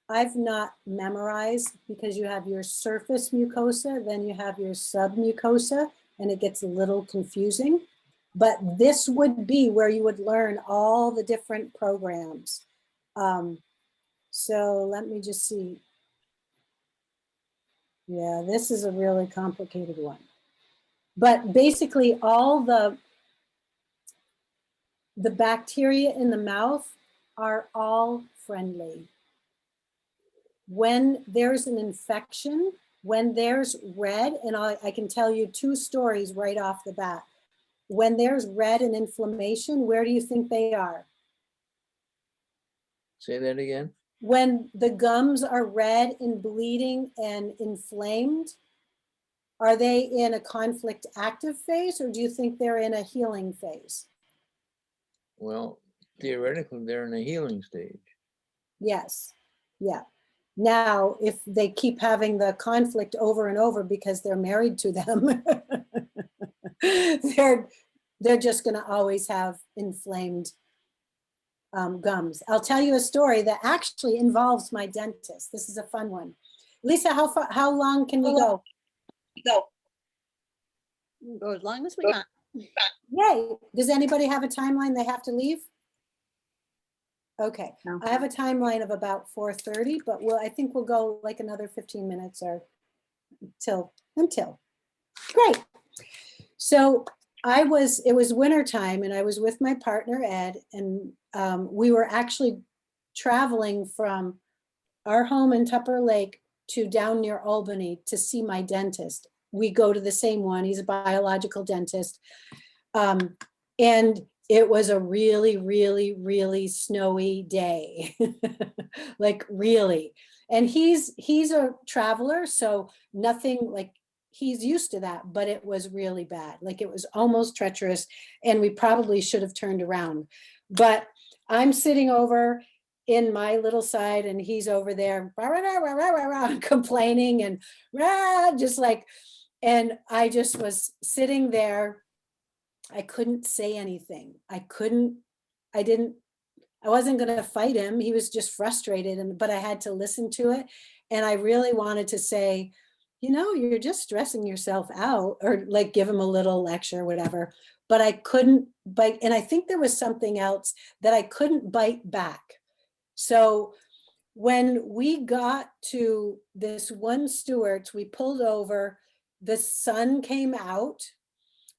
I've not memorized because you have your surface mucosa, then you have your submucosa, and it gets a little confusing. But this would be where you would learn all the different programs. So let me just see. Yeah, this is a really complicated one. But basically all the bacteria in the mouth are all friendly. When there's an infection, when there's red, and I can tell you 2 stories right off the bat. When there's red and inflammation, where do you think they are? Say that again? When the gums are red and bleeding and inflamed, are they in a conflict active phase, or do you think they're in a healing phase? Well, theoretically, they're in a healing stage. Yes, yeah. Now, if they keep having the conflict over and over because they're married to them, they're just going to always have inflamed gums. I'll tell you a story that actually involves my dentist. This is a fun one. Lisa, how long can we go? Go as long as we want. Yay. Does anybody have a timeline they have to leave? Okay, No. I have a timeline of about 4:30, but I think we'll go like another 15 minutes or until. Great. So it was winter time and I was with my partner, Ed, and we were actually traveling from our home in Tupper Lake to down near Albany to see my dentist. We go to the same one. He's a biological dentist. And it was a really, really, really snowy day, like really. And he's a traveler, so nothing, like, he's used to that, but it was really bad. Like, it was almost treacherous and we probably should have turned around. But I'm sitting over in my little side and he's over there rah, rah, rah, rah, rah, rah, complaining and just like, and I just was sitting there. I couldn't say anything. I wasn't going to fight him. He was just frustrated, but I had to listen to it. And I really wanted to say, you're just stressing yourself out, or like give him a little lecture or whatever. But I couldn't bite. And I think there was something else that I couldn't bite back. So when we got to this one Stewart's, we pulled over, the sun came out,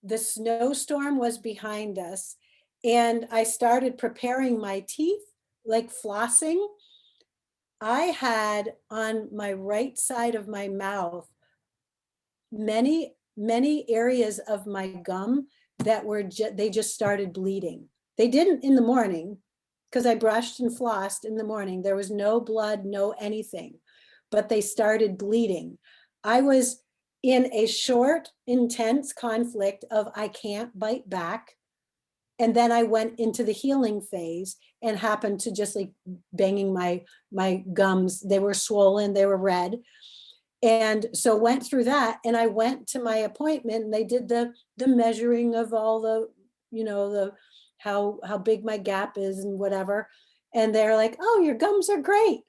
the snowstorm was behind us, and I started preparing my teeth, like flossing. I had on my right side of my mouth many areas of my gum that were they just started bleeding. They didn't in the morning because I brushed and flossed in the morning. There was no blood, no anything, but they started bleeding. I was in a short, intense conflict of I can't bite back. And then I went into the healing phase and happened to just like banging my gums. They were swollen, they were red. And so went through that, and I went to my appointment and they did the measuring of all the, the how big my gap is and whatever. And they're like, oh, your gums are great.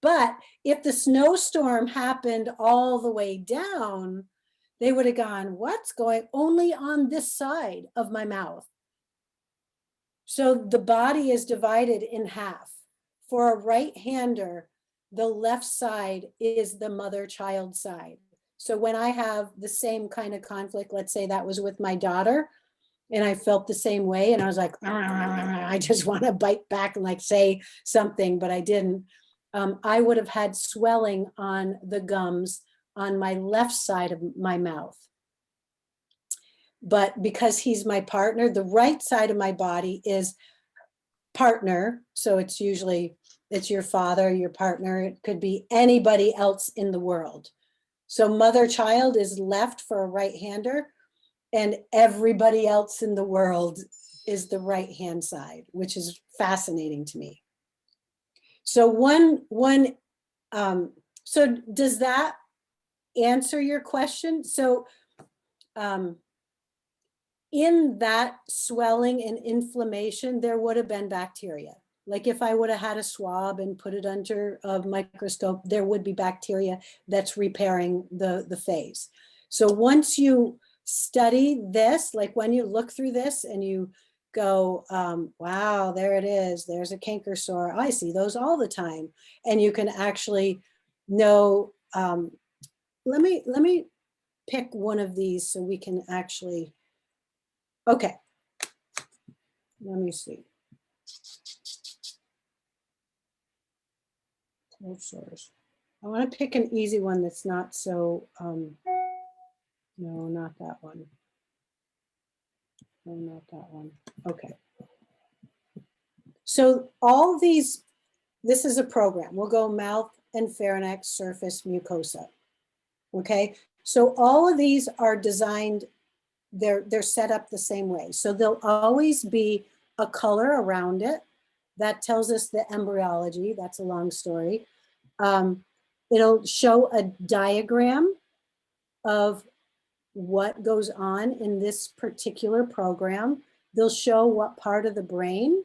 But if the snowstorm happened all the way down, they would have gone, what's going only on this side of my mouth? So the body is divided in half. For a right-hander, the left side is the mother-child side. So when I have the same kind of conflict, let's say that was with my daughter, and I felt the same way, and I was like, I just want to bite back and like say something, but I didn't. I would have had swelling on the gums on my left side of my mouth. But because he's my partner, the right side of my body is partner. So it's usually, it's your father, your partner. It could be anybody else in the world. So mother-child is left for a right-hander, and everybody else in the world is the right-hand side, which is fascinating to me. So so does that answer your question? So in that swelling and inflammation, there would have been bacteria. Like if I would have had a swab and put it under a microscope, there would be bacteria that's repairing the phase. So once you study this, like when you look through this and you go, wow, there it is. There's a canker sore. I see those all the time. And you can actually know, let me pick one of these so we can actually, okay. Let me see. Cold sores. I want to pick an easy one that's not so, no, not that one. No, not that one. Okay. So all these, this is a program. We'll go mouth and pharynx surface mucosa. Okay, so all of these are designed, they're set up the same way. So there'll always be a color around it. That tells us the embryology. That's a long story. It'll show a diagram of what goes on in this particular program. They'll show what part of the brain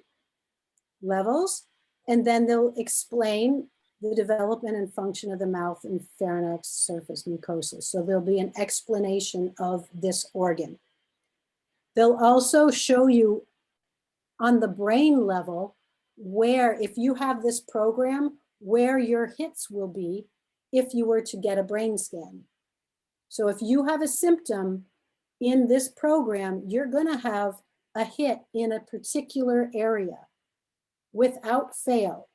levels, and then they'll explain the development and function of the mouth and pharynx surface mucosa. So there'll be an explanation of this organ. They'll also show you on the brain level where, if you have this program, where your hits will be if you were to get a brain scan. So if you have a symptom in this program, you're going to have a hit in a particular area without fail.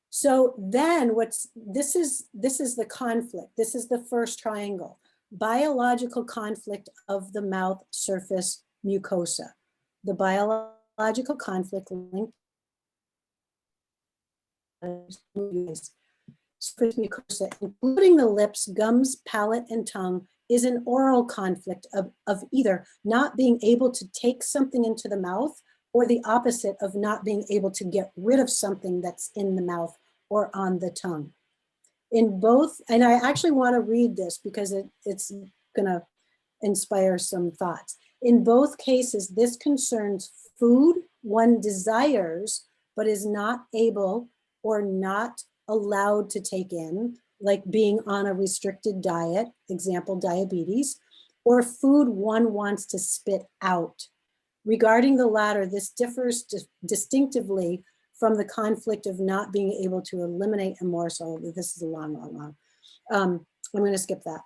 So then this is the conflict. This is the first triangle. Biological conflict of the mouth surface mucosa. The biological conflict linked surface mucosa, including the lips, gums, palate, and tongue, is an oral conflict of either not being able to take something into the mouth, or the opposite of not being able to get rid of something that's in the mouth or on the tongue. In both, and I actually want to read this because it's going to inspire some thoughts. In both cases, this concerns food one desires but is not able or not allowed to take in, like being on a restricted diet, example, diabetes, or food one wants to spit out. Regarding the latter, this differs distinctively from the conflict of not being able to eliminate a morsel. This is a long. I'm going to skip that.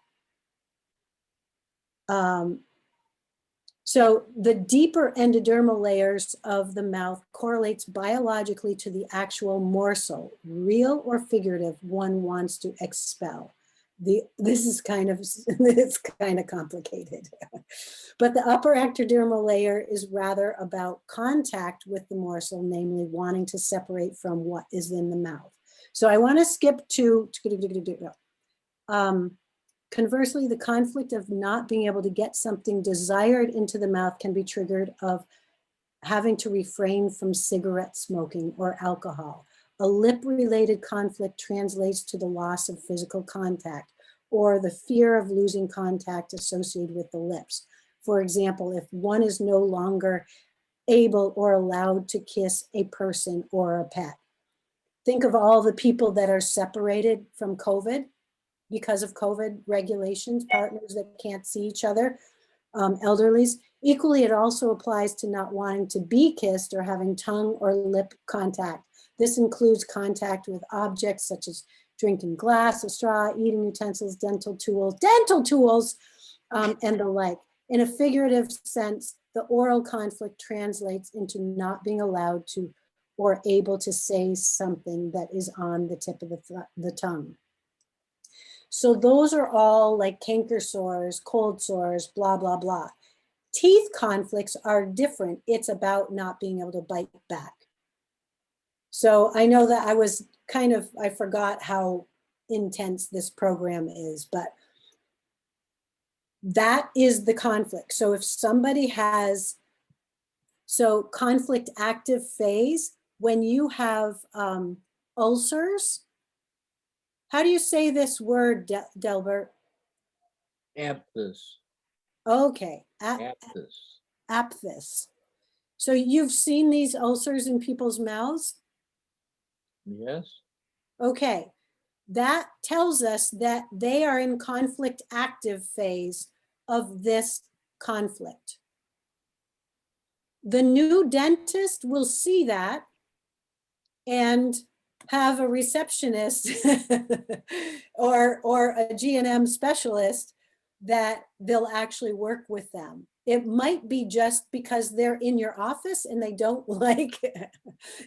So the deeper endodermal layers of the mouth correlates biologically to the actual morsel, real or figurative, one wants to expel. This is it's kind of complicated. But the upper ectodermal layer is rather about contact with the morsel, namely wanting to separate from what is in the mouth. So I want to skip to conversely, the conflict of not being able to get something desired into the mouth can be triggered of having to refrain from cigarette smoking or alcohol. A lip-related conflict translates to the loss of physical contact or the fear of losing contact associated with the lips. For example, if one is no longer able or allowed to kiss a person or a pet. Think of all the people that are separated from COVID because of COVID regulations, partners that can't see each other, elderlies. Equally, it also applies to not wanting to be kissed or having tongue or lip contact. This includes contact with objects such as drinking glass, a straw, eating utensils, dental tools, and the like. In a figurative sense, the oral conflict translates into not being allowed to or able to say something that is on the tip of the tongue. So those are all like canker sores, cold sores, blah, blah, blah. Teeth conflicts are different. It's about not being able to bite back. So I know that I forgot how intense this program is, but that is the conflict. So if somebody has, conflict active phase, when you have ulcers, how do you say this word, Delbert? Aphthous. Okay. Aphthous. Aphthous. So you've seen these ulcers in people's mouths? Yes. Okay. That tells us that they are in conflict active phase of this conflict. The new dentist will see that and have a receptionist or a GNM specialist that they'll actually work with them. It might be just because they're in your office and they don't like it.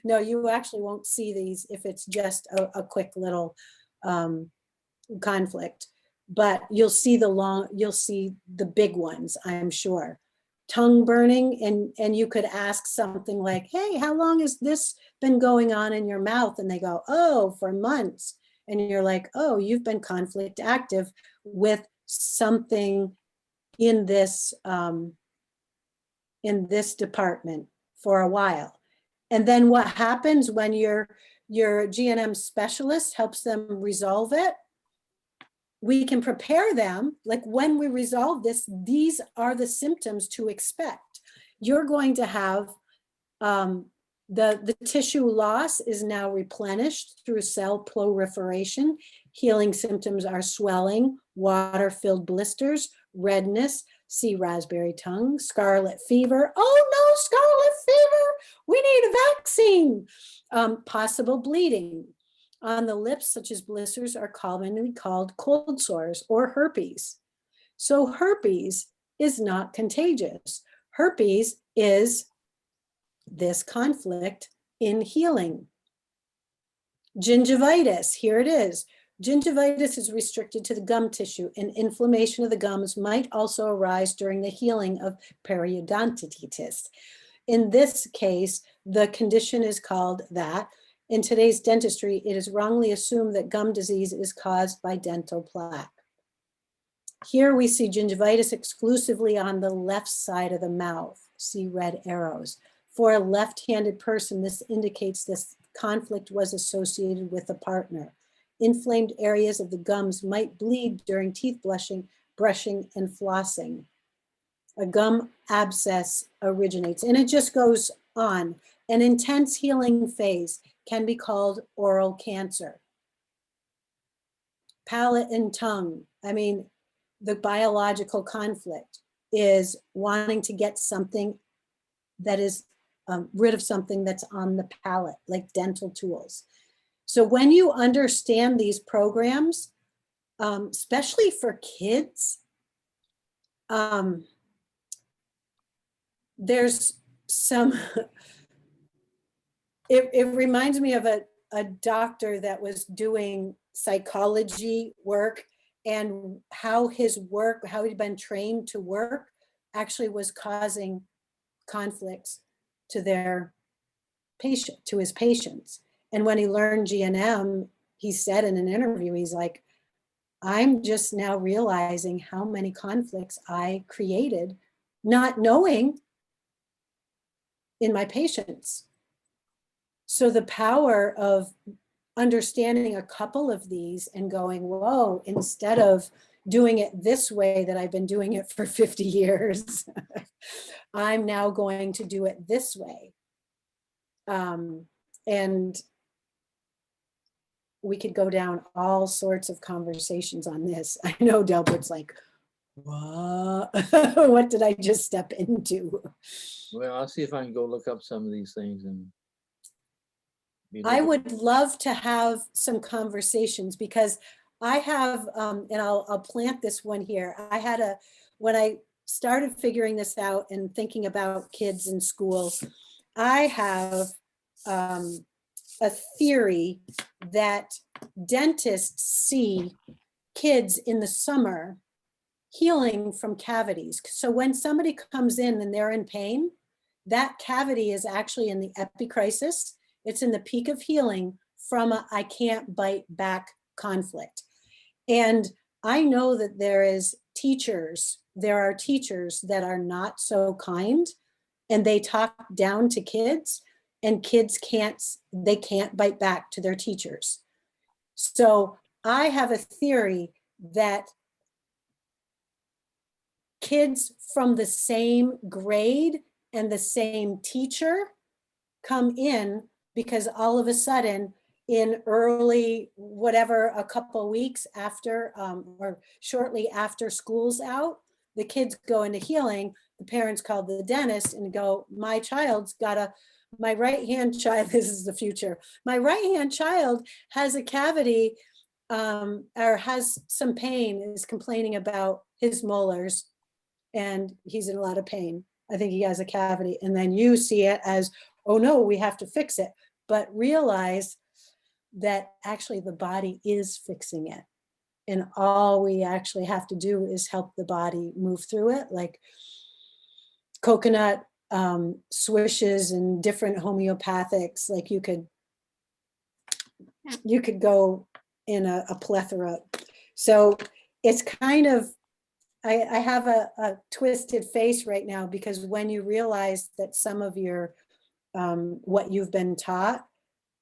No, you actually won't see these if it's just a quick little conflict, but you'll see the big ones, I'm sure. tongue burning, and you could ask something like, hey, how long has this been going on in your mouth? And they go, oh, for months. And you're like, oh, you've been conflict active with something in this department for a while. And then what happens when your GNM specialist helps them resolve it? We can prepare them, like when we resolve this, these are the symptoms to expect. You're going to have the tissue loss is now replenished through cell proliferation. Healing symptoms are swelling, water-filled blisters, redness, see raspberry tongue, scarlet fever. Oh no, scarlet fever, we need a vaccine. Possible bleeding. On the lips, such as blisters, are commonly called cold sores or herpes. So herpes is not contagious. Herpes is this conflict in healing. Gingivitis, here it is. Gingivitis is restricted to the gum tissue, and inflammation of the gums might also arise during the healing of periodontitis. In this case, the condition is called that. In today's dentistry, it is wrongly assumed that gum disease is caused by dental plaque. Here we see gingivitis exclusively on the left side of the mouth. See red arrows. For a left-handed person, this indicates this conflict was associated with a partner. Inflamed areas of the gums might bleed during teeth brushing and flossing. A gum abscess originates, and it just goes on. An intense healing phase can be called oral cancer. Palate and tongue, I mean, the biological conflict is wanting to get something that is rid of something that's on the palate, like dental tools. So when you understand these programs, especially for kids, there's some, it reminds me of a doctor that was doing psychology work, and how his work, how he'd been trained to work, actually was causing conflicts to his patients. And when he learned GNM, he said in an interview, he's like, I'm just now realizing how many conflicts I created, not knowing, in my patients. So the power of understanding a couple of these and going, whoa, instead of doing it this way that I've been doing it for 50 years, I'm now going to do it this way. And we could go down all sorts of conversations on this. I know Delbert's like, what? What did I just step into? Well, I'll see if I can go look up some of these things and. I would love to have some conversations, because I have, and I'll plant this one here. When I started figuring this out and thinking about kids in school, I have a theory that dentists see kids in the summer healing from cavities. So when somebody comes in and they're in pain, that cavity is actually in the epicrisis. It's in the peak of healing from a I can't bite back conflict. And I know that there are teachers that are not so kind, and they talk down to kids, and kids can't bite back to their teachers. So I have a theory that kids from the same grade and the same teacher come in, because all of a sudden in early, whatever, a couple of weeks after, or shortly after school's out, the kids go into healing. The parents call the dentist and go, my right-hand child, this is the future. My right-hand child has a cavity, or has some pain, is complaining about his molars, and he's in a lot of pain. I think he has a cavity. And then you see it as, oh no, we have to fix it. But realize that actually the body is fixing it. And all we actually have to do is help the body move through it. Like coconut swishes and different homeopathics. Like you could go in a plethora. So it's kind of, I have a twisted face right now, because when you realize that some of your what you've been taught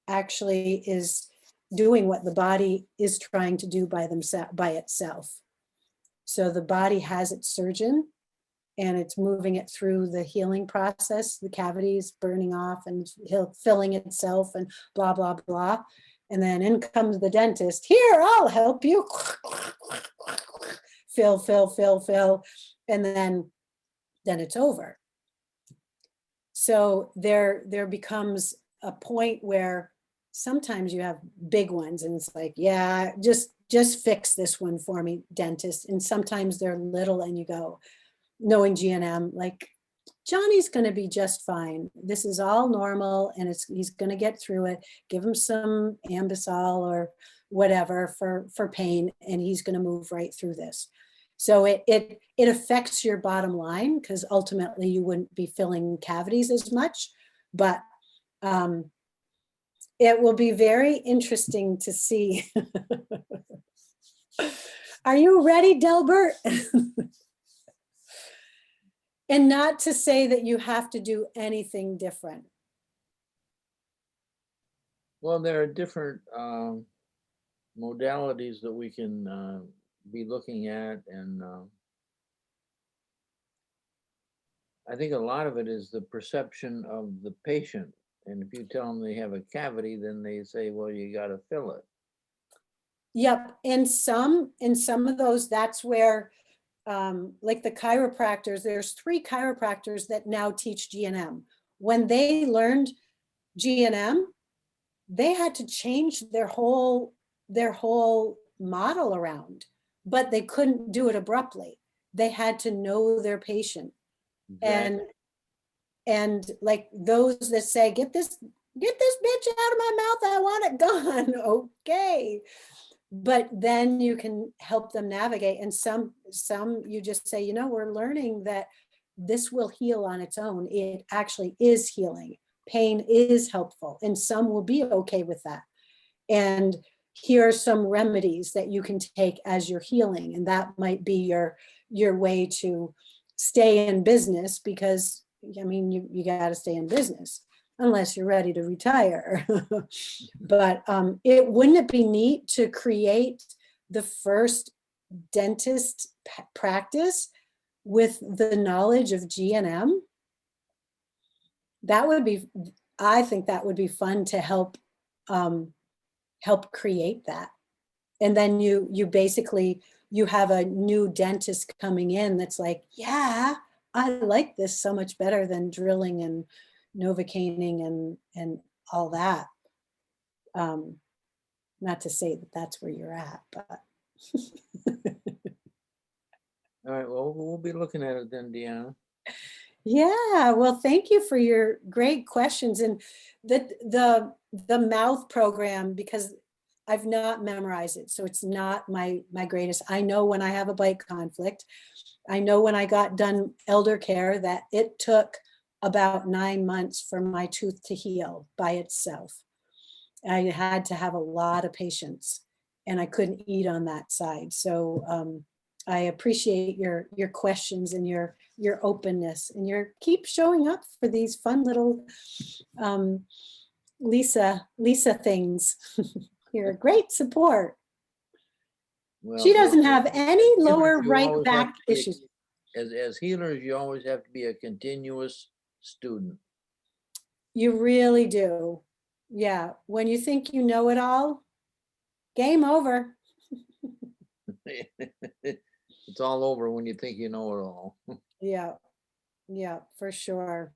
actually is doing what the body is trying to do by itself. So the body has its surgeon, and it's moving it through the healing process, the cavities burning off and filling itself and blah, blah, blah. And then in comes the dentist. Here, I'll help you. Fill, fill, fill, fill. And then it's over. So there becomes a point where sometimes you have big ones and it's like, yeah, just fix this one for me, dentist. And sometimes they're little and you go, knowing GNM, like, Johnny's going to be just fine. This is all normal, and he's going to get through it. Give him some Ambisol or whatever for pain, and he's going to move right through this. So it affects your bottom line, because ultimately you wouldn't be filling cavities as much, but it will be very interesting to see. Are you ready, Delbert? And not to say that you have to do anything different. Well, there are different modalities that we can be looking at, and I think a lot of it is the perception of the patient. And if you tell them they have a cavity, then they say, well, you got to fill it. Yep, in some of those, that's where, like the chiropractors, there's 3 chiropractors that now teach GNM. When they learned GNM, they had to change their whole model around, but they couldn't do it abruptly. They had to know their patient. Exactly. And like those that say, get this bitch out of my mouth, I want it gone. Okay. But then you can help them navigate. And some you just say, you know, we're learning that this will heal on its own. It actually is healing. Pain is helpful, and some will be okay with that. And here are some remedies that you can take as you're healing. And that might be your way to stay in business, because I mean, you got to stay in business unless you're ready to retire. But wouldn't it be neat to create the first dentist practice with the knowledge of GNM? That would be, I think that would be fun to help create that. And then you basically, you have a new dentist coming in that's like, yeah, I like this so much better than drilling and Novocaining and all that. Not to say that that's where you're at, but. All right, well, we'll be looking at it then, Deanna. Yeah, well, thank you for your great questions. And the mouth program, because I've not memorized it, so it's not my greatest. I know when I have a bite conflict. I know when I got done elder care that it took about 9 months for my tooth to heal by itself. I had to have a lot of patience, and I couldn't eat on that side. So I appreciate your questions and your openness, and keep showing up for these fun little Lisa things. You're a great support. Well, She doesn't have any as lower healers, you right always have back to be- issues. As healers, you always have to be a continuous student. You really do. Yeah. When you think you know it all, game over. It's all over when you think you know it all. Yeah. Yeah, for sure.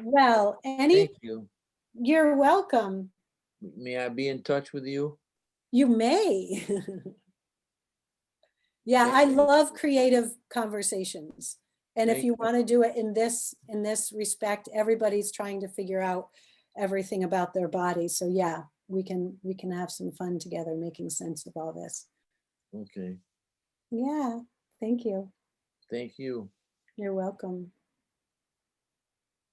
Well, Thank you. you're welcome. May I be in touch with you? You may. Yeah, I Thank you. love creative conversations. And if Thank you you. want to do it in this respect, everybody's trying to figure out everything about their body. So yeah, we can have some fun together making sense of all this. Okay. Yeah, thank you. Thank you. You're welcome.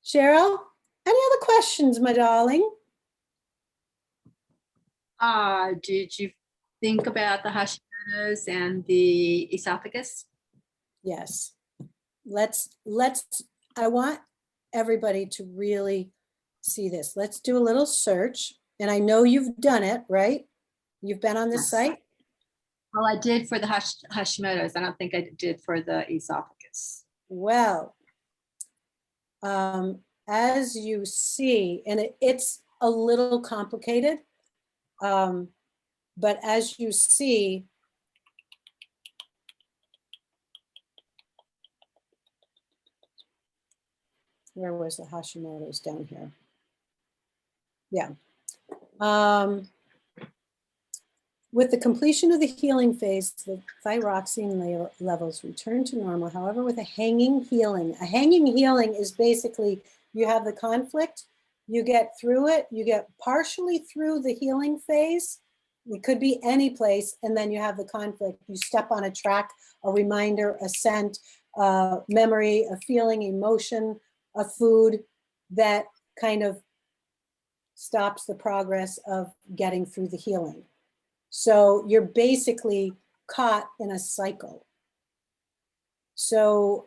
Cheryl, any other questions, my darling? Did you think about the Hashimoto's and the esophagus? Yes. I want everybody to really see this. Let's do a little search. And I know you've done it, right? You've been on this Yes. site? Well, I did for the Hashimoto's. I don't think I did for the esophagus. Well, as you see, and it's a little complicated, but as you see, where was the Hashimoto's? Down here? Yeah. With the completion of the healing phase, the thyroxine levels return to normal. However, with a hanging healing is basically you have the conflict, you get through it, you get partially through the healing phase. It could be any place, and then you have the conflict. You step on a track, a reminder, a scent, a memory, a feeling, emotion, a food that kind of stops the progress of getting through the healing. So you're basically caught in a cycle. So,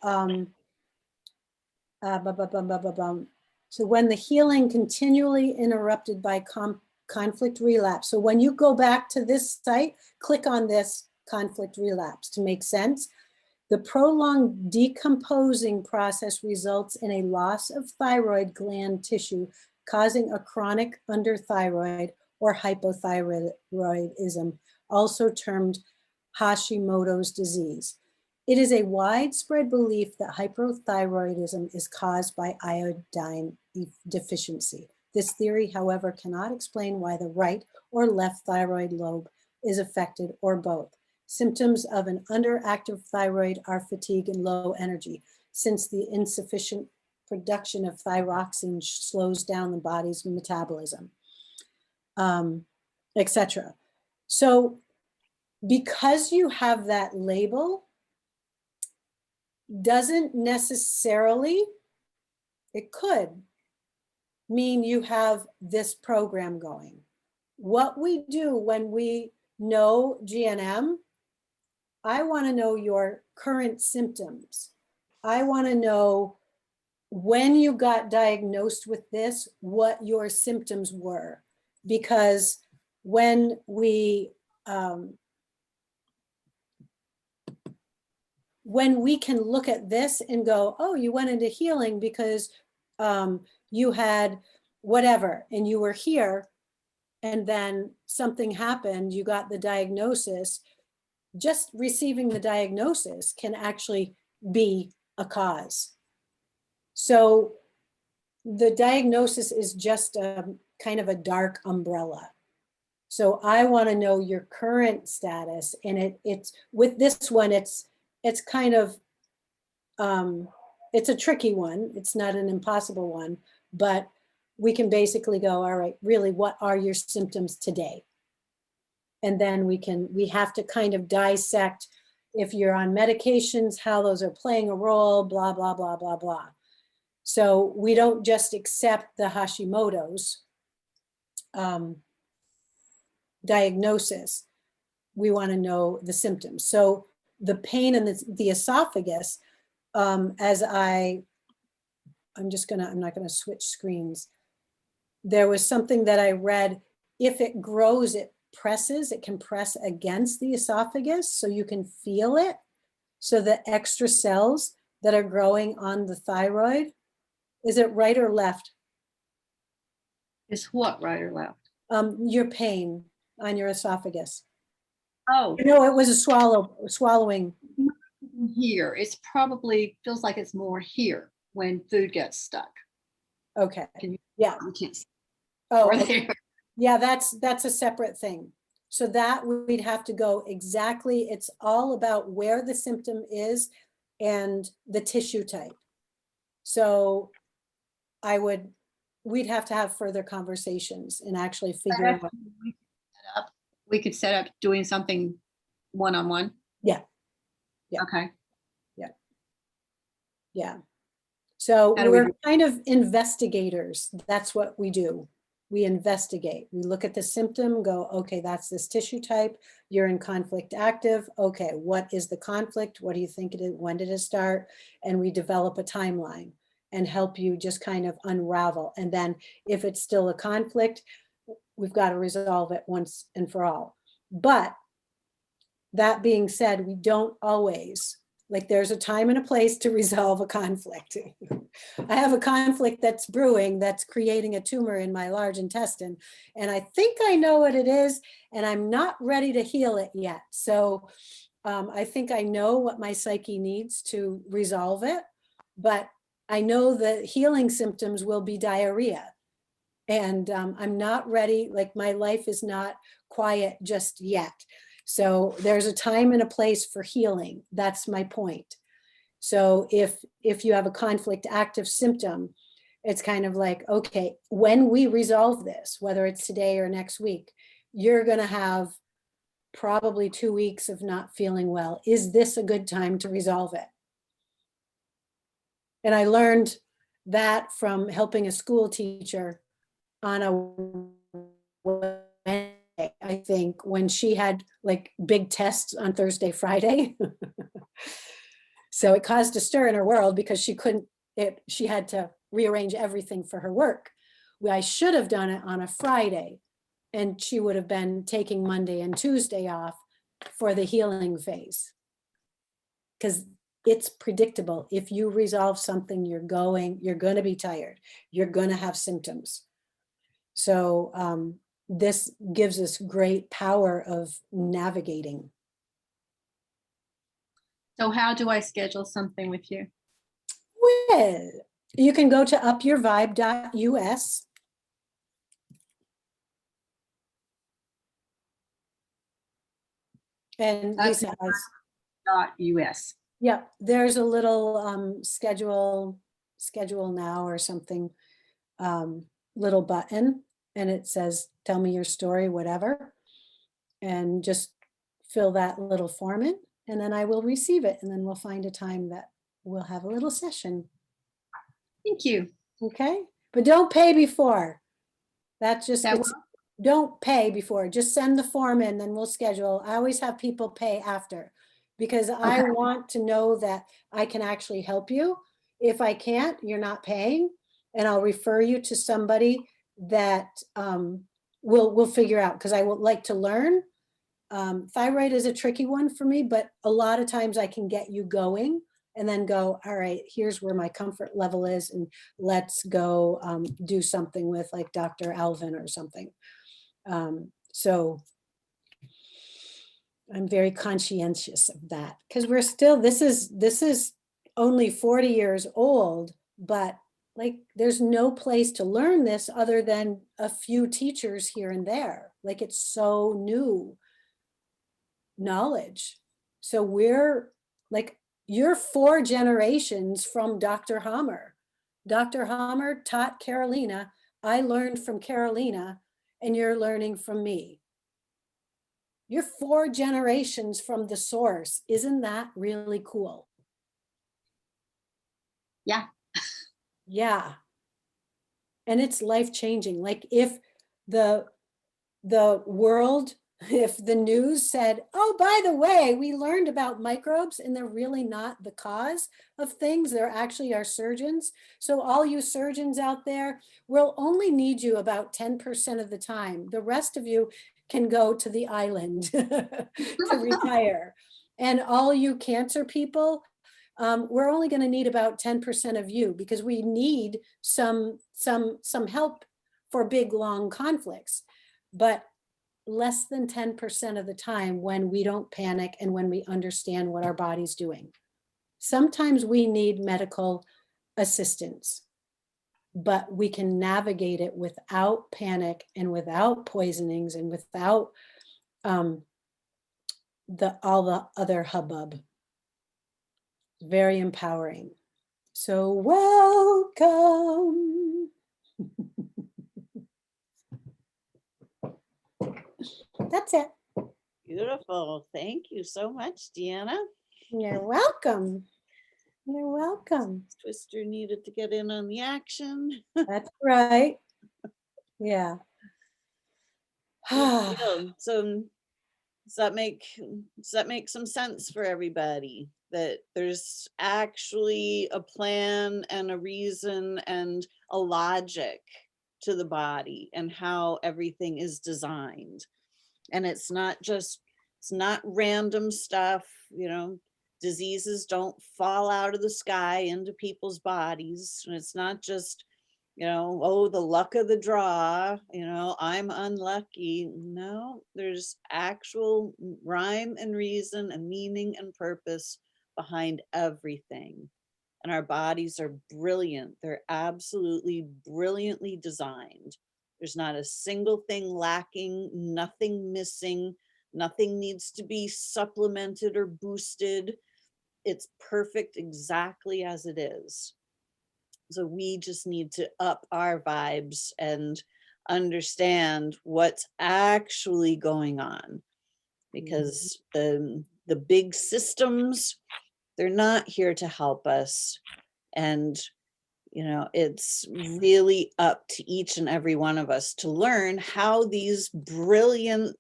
so when the healing continually interrupted by conflict relapse. So when you go back to this site, click on this conflict relapse to make sense. The prolonged decomposing process results in a loss of thyroid gland tissue, causing a chronic underthyroid or hypothyroidism, also termed Hashimoto's disease. It is a widespread belief that hypothyroidism is caused by iodine deficiency. This theory, however, cannot explain why the right or left thyroid lobe is affected or both. Symptoms of an underactive thyroid are fatigue and low energy, since the insufficient production of thyroxine slows down the body's metabolism, etc. So because you have that label, doesn't necessarily, it could mean you have this program going. What we do when we know GNM, I want to know your current symptoms. I want to know when you got diagnosed with this, what your symptoms were. Because when we can look at this and go, oh, you went into healing because you had whatever and you were here, and then something happened, you got the diagnosis. Just receiving the diagnosis can actually be a cause. So the diagnosis is just a kind of a dark umbrella. So I want to know your current status, and it's with this one, it's kind of it's a tricky one. It's not an impossible one, but we can basically go, all right, really, what are your symptoms today? And then we have to kind of dissect if you're on medications, how those are playing a role, blah, blah, blah, blah, blah. So we don't just accept the Hashimoto's diagnosis. We want to know the symptoms. So the pain in the esophagus, I'm not going to switch screens. There was something that I read, if it grows, it can press against the esophagus so you can feel it. So the extra cells that are growing on the thyroid, is it right or left? Is what right or left? Your pain on your esophagus. Oh, No, it was a swallowing. here. It's probably feels like it's more here when food gets stuck. Okay. Can you? Yeah. You can't see Oh, or okay. there. Yeah, that's a separate thing. So that we'd have to go exactly, it's all about where the symptom is and the tissue type. So we'd have to have further conversations and actually figure out. We could set up doing something one-on-one. Yeah. Yeah. Okay. Yeah. Yeah. So How do we we're do- kind of investigators. That's what we do. We investigate. We look at the symptom, go, okay, that's this tissue type. You're in conflict active. Okay, what is the conflict? What do you think it is? When did it start? And we develop a timeline and help you just kind of unravel. And then if it's still a conflict, we've got to resolve it once and for all. But that being said, we don't always, like there's a time and a place to resolve a conflict. I have a conflict that's brewing, that's creating a tumor in my large intestine. And I think I know what it is, and I'm not ready to heal it yet. So I think I know what my psyche needs to resolve it, but I know the healing symptoms will be diarrhea. And I'm not ready, like my life is not quiet just yet. So there's a time and a place for healing. That's my point. So if you have a conflict active symptom, it's kind of like, okay, when we resolve this, whether it's today or next week, you're going to have probably 2 weeks of not feeling well. Is this a good time to resolve it? And I learned that from helping a school teacher on a Wednesday, I think, when she had like big tests on Thursday, Friday. So it caused a stir in her world because she had to rearrange everything for her work. I should have done it on a Friday, and she would have been taking Monday and Tuesday off for the healing phase. Because it's predictable. If you resolve something, you're going to be tired. You're going to have symptoms. So this gives us great power of navigating. So how do I schedule something with you? Well, you can go to upyourvibe.us. And Lisa has, .us. yeah, there's a little schedule now or something, little button, and it says, tell me your story, whatever. And just fill that little form in, and then I will receive it. And then we'll find a time that we'll have a little session. Thank you. Okay, but don't pay before. That's just, That don't pay before, just send the form in, then we'll schedule. I always have people pay after, because I Okay. want to know that I can actually help you. If I can't, you're not paying, and I'll refer you to somebody that we'll figure out, because I would like to learn. Thyroid is a tricky one for me, but a lot of times I can get you going and then go, all right, here's where my comfort level is, and let's go do something with like Dr. Alvin or something. So I'm very conscientious of that, because we're still, this is only 40 years old, but like there's no place to learn this other than a few teachers here and there. Like it's so new knowledge. So we're like, you're 4 generations from Dr. Hammer. Dr. Hammer taught Carolina. I learned from Carolina, and you're learning from me. You're 4 generations from the source. Isn't that really cool? Yeah. Yeah. And it's life-changing. Like if the world, if the news said, oh, by the way, we learned about microbes and they're really not the cause of things, they're actually our surgeons. So all you surgeons out there, we'll only need you about 10% of the time. The rest of you can go to the island to retire. And all you cancer people, we're only going to need about 10% of you, because we need some help for big, long conflicts. But less than 10% of the time when we don't panic and when we understand what our body's doing. Sometimes we need medical assistance, but we can navigate it without panic and without poisonings and without all the other hubbub. Very empowering. So welcome. That's it. Beautiful. Thank you so much, Deanna. You're welcome. You're welcome. Twister needed to get in on the action. That's right. Yeah. Good deal. So does that make some sense for everybody? That there's actually a plan and a reason and a logic to the body and how everything is designed. And it's not random stuff, you know, diseases don't fall out of the sky into people's bodies. And it's not just, you know, oh, the luck of the draw, you know, I'm unlucky. No, there's actual rhyme and reason and meaning and purpose behind everything. And our bodies are brilliant. They're absolutely brilliantly designed. There's not a single thing lacking, nothing missing, nothing needs to be supplemented or boosted. It's perfect exactly as it is. So we just need to up our vibes and understand what's actually going on, because the big systems, they're not here to help us. And you know, it's really up to each and every one of us to learn how these brilliant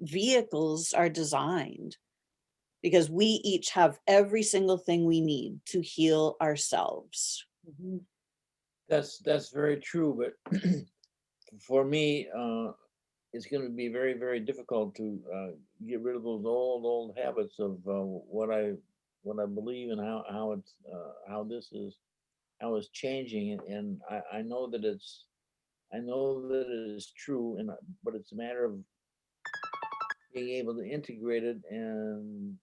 vehicles are designed, because we each have every single thing we need to heal ourselves. Mhm. That's very true, but for me, it's going to be very, very difficult to get rid of those old habits of what I believe and how it's how this is how it's changing, and I know that it is true, and but it's a matter of being able to integrate it and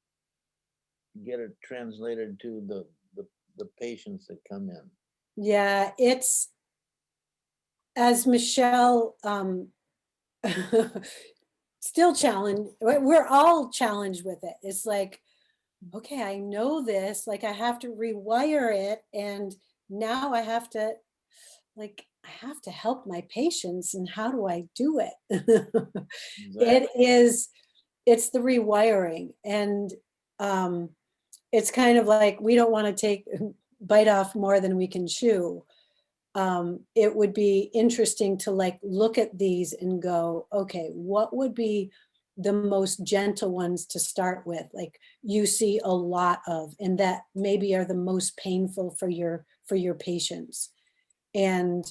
get it translated to the patients that come in. Yeah, it's, as Michelle still challenged, we're all challenged with it. It's like, okay, I know this, like I have to rewire it, and now I have to, like, I have to help my patients, and how do I do it? Exactly. It's the rewiring, and it's kind of like, we don't want to bite off more than we can chew. It would be interesting to like look at these and go, okay, what would be the most gentle ones to start with? Like you see a lot of, and that maybe are the most painful for your patients. And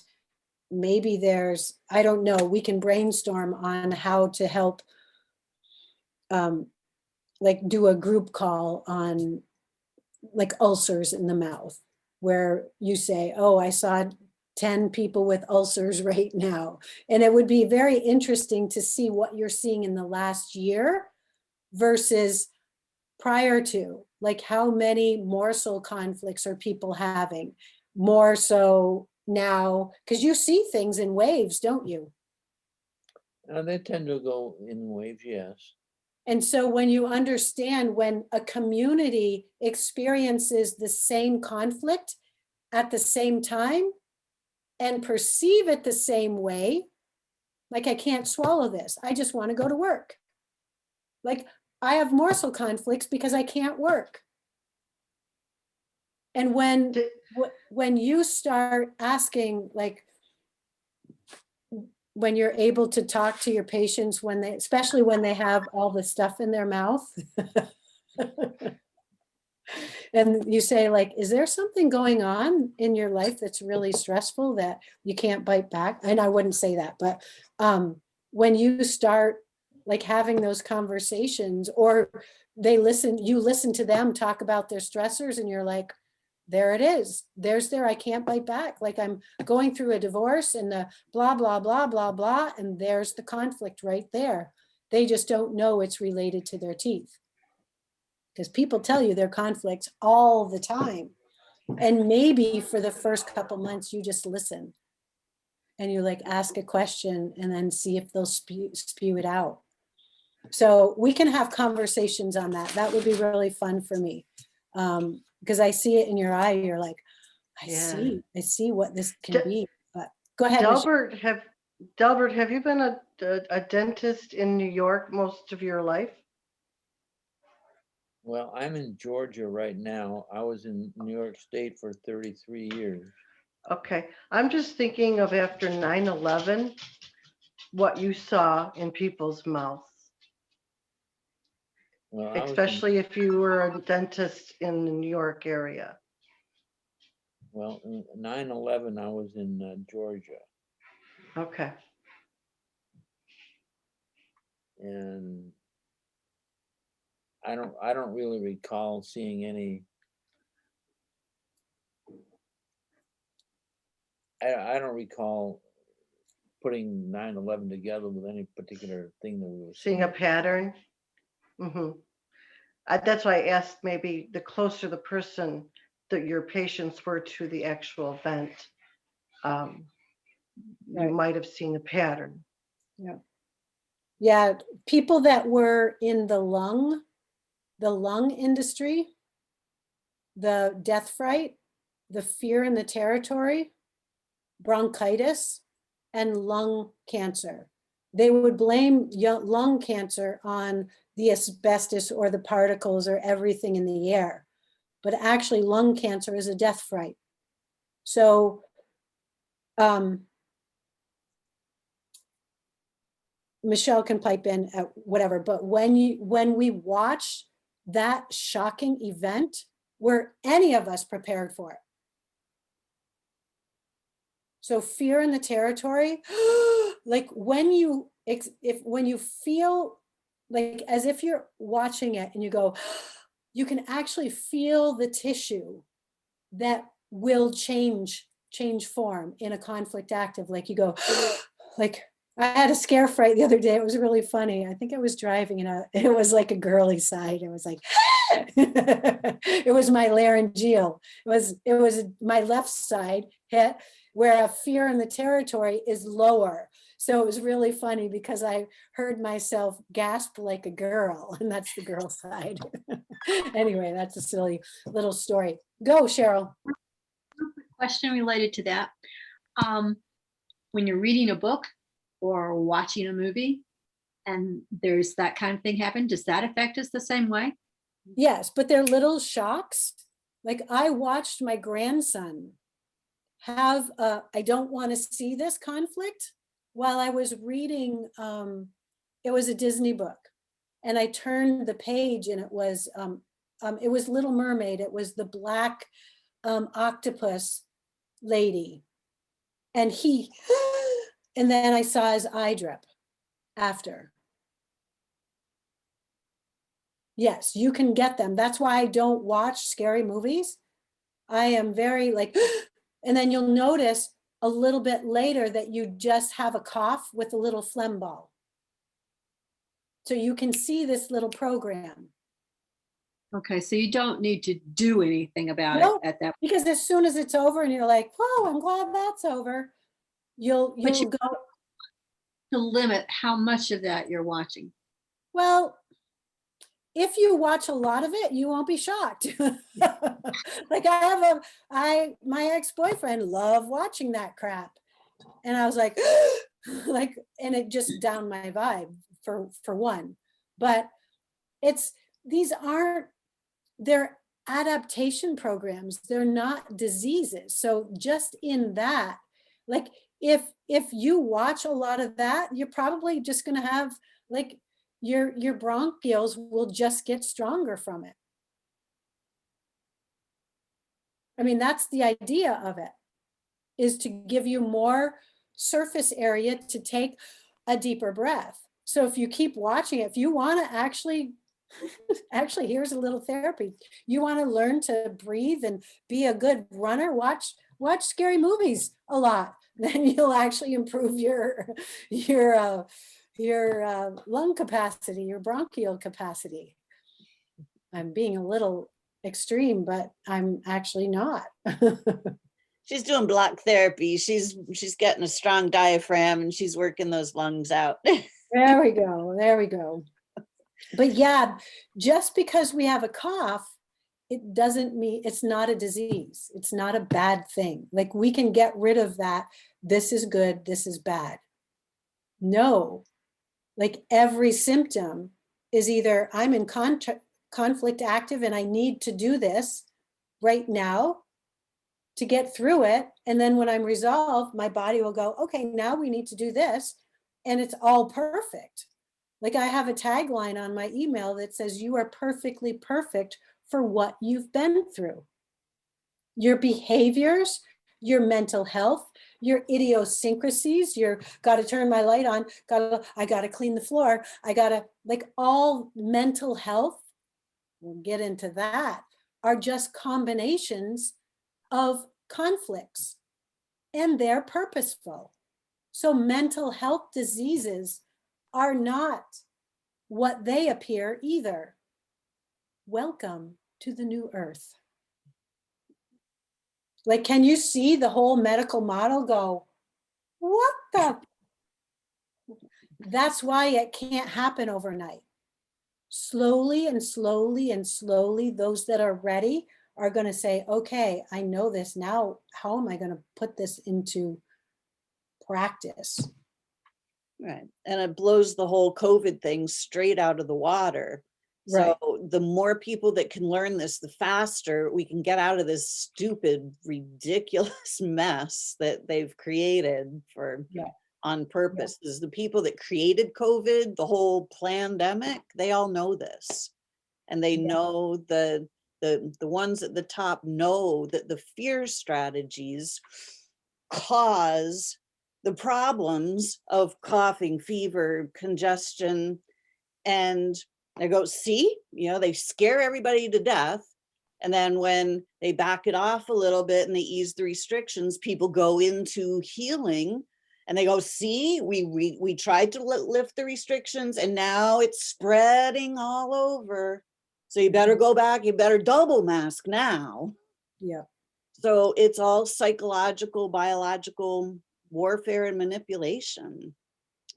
maybe there's, I don't know, we can brainstorm on how to help like do a group call on like ulcers in the mouth, where you say, oh, I saw 10 people with ulcers right now. And it would be very interesting to see what you're seeing in the last year versus prior to, like how many morsel conflicts are people having more so now, because you see things in waves, don't you? They tend to go in waves, yes. And so when you understand, when a community experiences the same conflict at the same time and perceive it the same way, like I can't swallow this, I just want to go to work. Like I have morsel conflicts because I can't work. And when you start asking, like when you're able to talk to your patients, when they, especially when they have all the stuff in their mouth, and you say like, is there something going on in your life that's really stressful that you can't bite back? And I wouldn't say that, but when you start like having those conversations, or you listen to them talk about their stressors, and you're like, there it is. I can't bite back. Like I'm going through a divorce and the blah, blah, blah, blah, blah. And there's the conflict right there. They just don't know it's related to their teeth. Because people tell you their conflicts all the time. And maybe for the first couple months, you just listen. And you like ask a question and then see if they'll spew it out. So we can have conversations on that. That would be really fun for me. Because I see it in your eye. You're like, I see what this can be. But go ahead, Delbert, have you been a dentist in New York most of your life? Well, I'm in Georgia right now. I was in New York State for 33 years. Okay, I'm just thinking of after 9/11, what you saw in people's mouths, Well, I was in, especially if you were a dentist in the New York area. well, in 9/11, I was in Georgia, Okay, and I don't really recall seeing any. I don't recall putting 9/11 together with any particular thing that we were seeing a pattern. Mm-hmm. That's why I asked, maybe the closer the person that your patients were to the actual event, you Right. might have seen a pattern. Yeah, people that were in the lung industry, the death fright, the fear in the territory, bronchitis, and lung cancer. They would blame lung cancer on the asbestos or the particles or everything in the air. But actually lung cancer is a death fright. So Michelle can pipe in at whatever, but when we watch that shocking event, were any of us prepared for it? So fear in the territory, like when you feel like as if you're watching it and you go, you can actually feel the tissue that will change form in a conflict active. Like you go, like I had a scare fright the other day. It was really funny. I think I was driving and it was like a girly side. It was like, it was my laryngeal. It was my left side hit where a fear in the territory is lower. So it was really funny because I heard myself gasp like a girl, and that's the girl side. Anyway, that's a silly little story. Go, Cheryl. Question related to that. When you're reading a book or watching a movie and there's that kind of thing happen, does that affect us the same way? Yes, but they're little shocks. Like I watched my grandson have I don't want to see this conflict while I was reading, it was a Disney book. And I turned the page and it was Little Mermaid. It was the black octopus lady. And and then I saw his eye drip after. Yes, you can get them. That's why I don't watch scary movies. I am very like, and then you'll notice a little bit later that you just have a cough with a little phlegm ball. So you can see this little program. Okay, so you don't need to do anything about Nope, it at that point. because as soon as it's over and you're like, whoa, I'm glad that's over, you'll you- go, To limit how much of that you're watching. well, if you watch a lot of it, you won't be shocked. Like my ex-boyfriend loved watching that crap. And I was like, like, and it just downed my vibe for one. But they're adaptation programs. They're not diseases. So just in that, like if you watch a lot of that, you're probably just going to have like your bronchioles will just get stronger from it. I mean, that's the idea of it, is to give you more surface area to take a deeper breath. So if you keep watching it, if you want to actually, here's a little therapy. You want to learn to breathe and be a good runner, watch scary movies a lot. Then you'll actually improve your lung capacity, your bronchial capacity. I'm being a little extreme, but I'm actually not. She's doing block therapy. She's getting a strong diaphragm and she's working those lungs out. There we go. But yeah, just because we have a cough, it doesn't mean it's not a disease. It's not a bad thing. Like we can get rid of that. This is good, this is bad. No, like every symptom is either I'm in conflict active and I need to do this right now to get through it. And then when I'm resolved, my body will go, okay, now we need to do this. And it's all perfect. Like I have a tagline on my email that says, you are perfectly perfect for what you've been through. Your behaviors, your mental health, your idiosyncrasies, your gotta turn my light on, I gotta clean the floor, I gotta, like all mental health, we'll get into that, are just combinations of conflicts, and they're purposeful. So mental health diseases are not what they appear either. Welcome to the new earth. Like, can you see the whole medical model go, what the? That's why it can't happen overnight. Slowly and slowly and slowly, those that are ready are going to say, okay, I know this now. How am I going to put this into practice? Right. And it blows the whole COVID thing straight out of the water. Right. So the more people that can learn this, the faster we can get out of this stupid, ridiculous mess that they've created for on purpose. Is the people that created COVID, the whole pandemic, they all know this. And they know the ones at the top know that the fear strategies cause the problems of coughing, fever, congestion, and they go, see, you know, they scare everybody to death. And then when they back it off a little bit and they ease the restrictions, people go into healing and they go, see, we tried to lift the restrictions and now it's spreading all over. So you better go back, you better double mask now. Yeah. So it's all psychological, biological warfare and manipulation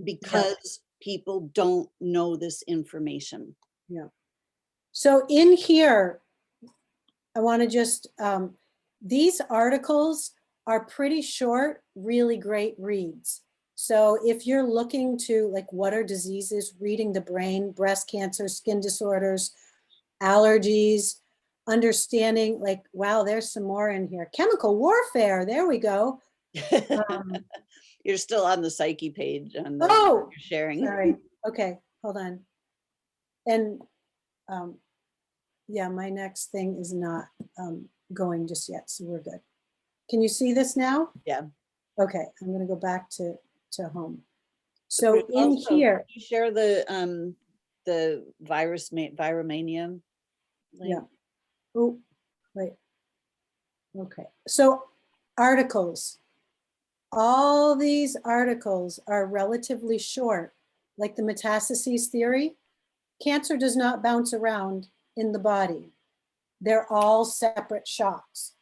because people don't know this information. Yeah. So in here, I want to just, these articles are pretty short, really great reads. So if you're looking to like, what are diseases, reading the brain, breast cancer, skin disorders, allergies, understanding like, wow, there's some more in here. Chemical warfare, there we go. You're still on the psyche page on the Oh, you're sharing. sorry. Okay, hold on. And yeah, my next thing is not going just yet, so we're good. Can you see this now? Yeah. Okay, I'm going to go back to home. So in Also, here, can you share the viromania link? yeah. Oh, wait. Okay, so articles. All these articles are relatively short, like the metastases theory. Cancer does not bounce around in the body. They're all separate shocks.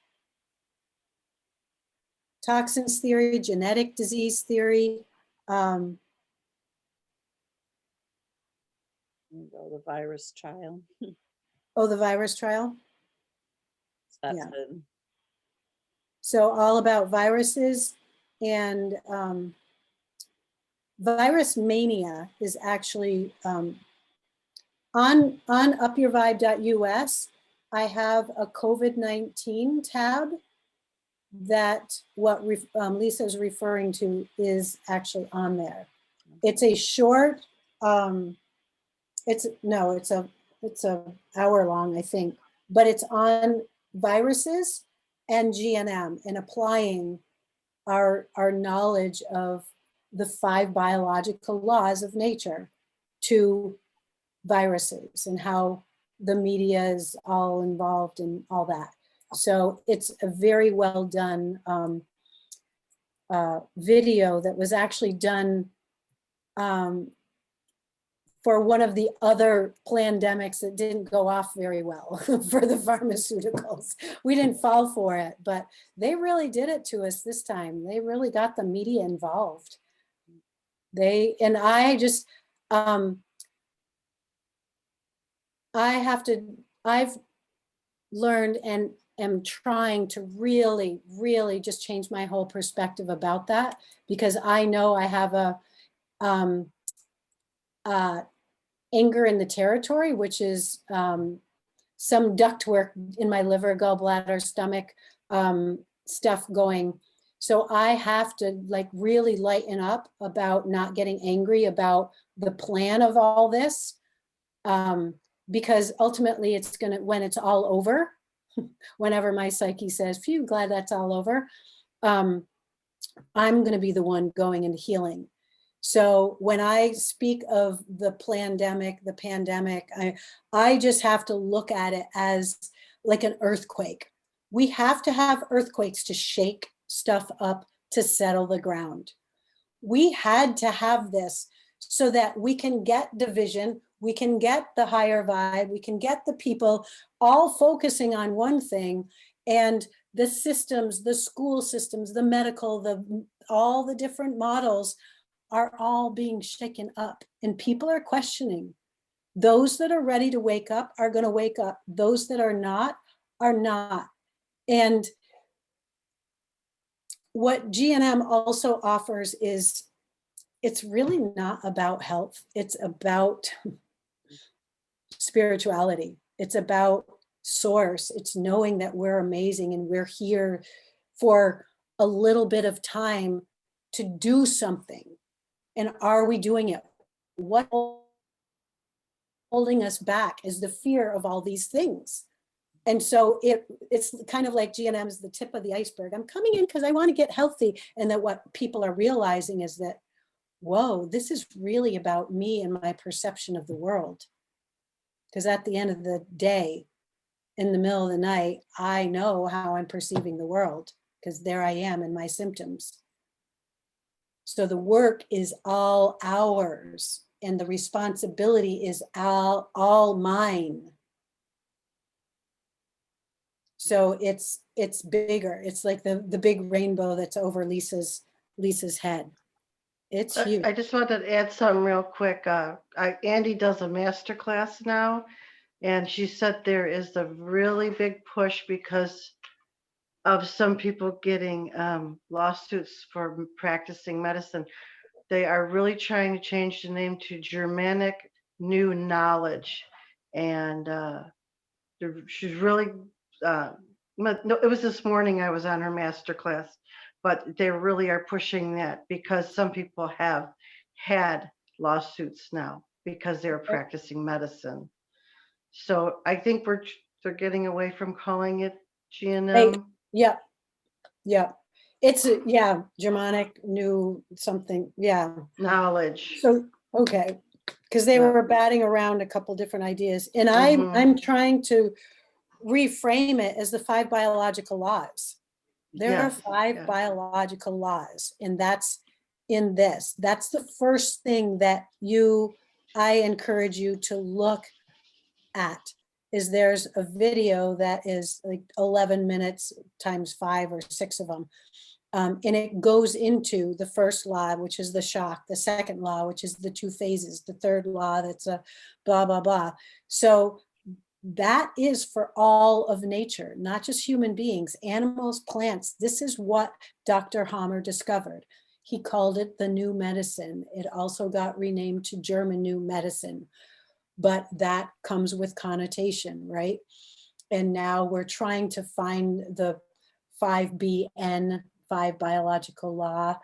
Toxins theory, genetic disease theory. The virus trial. Oh, the virus trial. That's Yeah. it. So all about viruses, and virus mania is actually on upyourvibe.us. I have a COVID-19 tab that what Lisa is referring to is actually on there. It's a short, it's a hour long, I think, but it's on viruses and GNM and applying our knowledge of the 5 biological laws of nature to viruses and how the media is all involved in all that. So it's a very well done video that was actually done for one of the other pandemics that didn't go off very well for the pharmaceuticals. We didn't fall for it, but they really did it to us this time. They really got the media involved. I just, I've learned and am trying to really, really just change my whole perspective about that, because I know I have anger in the territory, which is some ductwork in my liver, gallbladder, stomach, stuff going. So I have to like really lighten up about not getting angry about the plan of all this. Because ultimately it's gonna, when it's all over, whenever my psyche says, phew, glad that's all over, I'm gonna be the one going into healing. So when I speak of the pandemic, I just have to look at it as like an earthquake. We have to have earthquakes to shake stuff up, to settle the ground. We had to have this so that we can get division, we can get the higher vibe, we can get the people all focusing on one thing, and the systems, the school systems, the medical, all the different models are all being shaken up, and people are questioning. Those that are ready to wake up are going to wake up. Those that are not are not. And what GNM also offers is, it's really not about health. It's about spirituality. It's about source. It's knowing that we're amazing and we're here for a little bit of time to do something. And are we doing it? What holding us back is the fear of all these things. And so it's kind of like GNM is the tip of the iceberg. I'm coming in because I want to get healthy. And that what people are realizing is that, whoa, this is really about me and my perception of the world. Because at the end of the day, in the middle of the night, I know how I'm perceiving the world, because there I am in my symptoms. So the work is all ours, and the responsibility is all mine. So it's bigger. It's like the big rainbow that's over Lisa's head. It's huge. I just wanted to add something real quick. Andy does a master class now, and she said there is a really big push because of some people getting lawsuits for practicing medicine. They are really trying to change the name to Germanic New Knowledge, and she's really. No, it was this morning I was on her master class, but they really are pushing that because some people have had lawsuits now because they're practicing medicine. So I think they're getting away from calling it GNM. Yeah. It's Germanic New something. Yeah. Knowledge. So, okay. Because they were batting around a couple different ideas. And I'm trying to reframe it as the 5 biological laws. There are 5 biological laws, and that's in this. That's the first thing that I encourage you to look at. Is there's a video that is like 11 minutes times 5 or 6 of them. And it goes into the first law, which is the shock, the second law, which is the 2 phases, the third law, that's a blah, blah, blah. So that is for all of nature, not just human beings, animals, plants. This is what Dr. Hammer discovered. He called it the new medicine. It also got renamed to German New Medicine, but that comes with connotation, right? And now we're trying to find the 5BN, 5 biological law,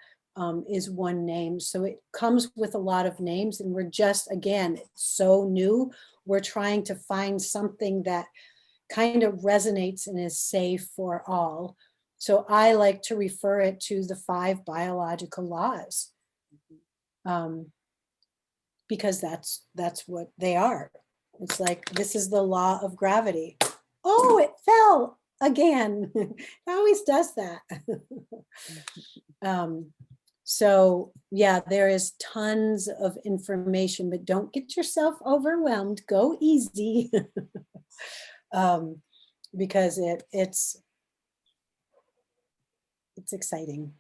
is one name. So it comes with a lot of names, and we're just, again, it's so new. We're trying to find something that kind of resonates and is safe for all. So I like to refer it to the 5 biological laws, because that's what they are. It's like, this is the law of gravity. Oh, it fell again. It always does that. So yeah, there is tons of information, but don't get yourself overwhelmed. Go easy. Because it's exciting.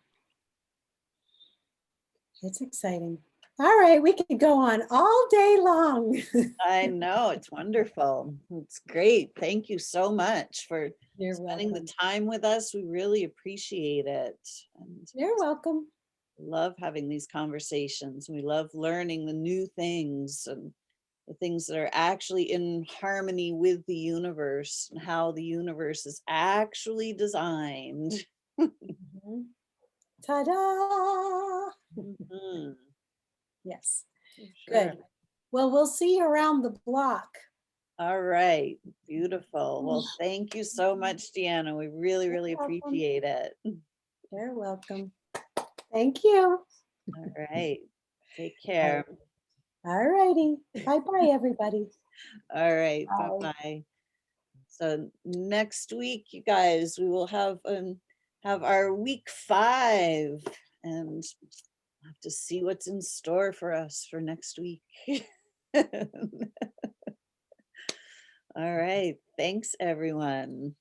It's exciting. All right, we could go on all day long. I know, it's wonderful. It's great. Thank you so much for spending the time with us. We really appreciate it. And you're welcome. love having these conversations. We love learning the new things, and the things that are actually in harmony with the universe and how the universe is actually designed. Mhm. Ta-da! Mhm, Yes, for sure. good. Well, we'll see you around the block. All right, beautiful. Well, thank you so much, Deanna. We really, really You're welcome. appreciate it. You're welcome. Thank you. All right, take care. All righty. Bye-bye, everybody. All right, Bye. bye-bye. So next week, you guys, we will have our week 5 and have to see what's in store for us for next week. All right, thanks everyone.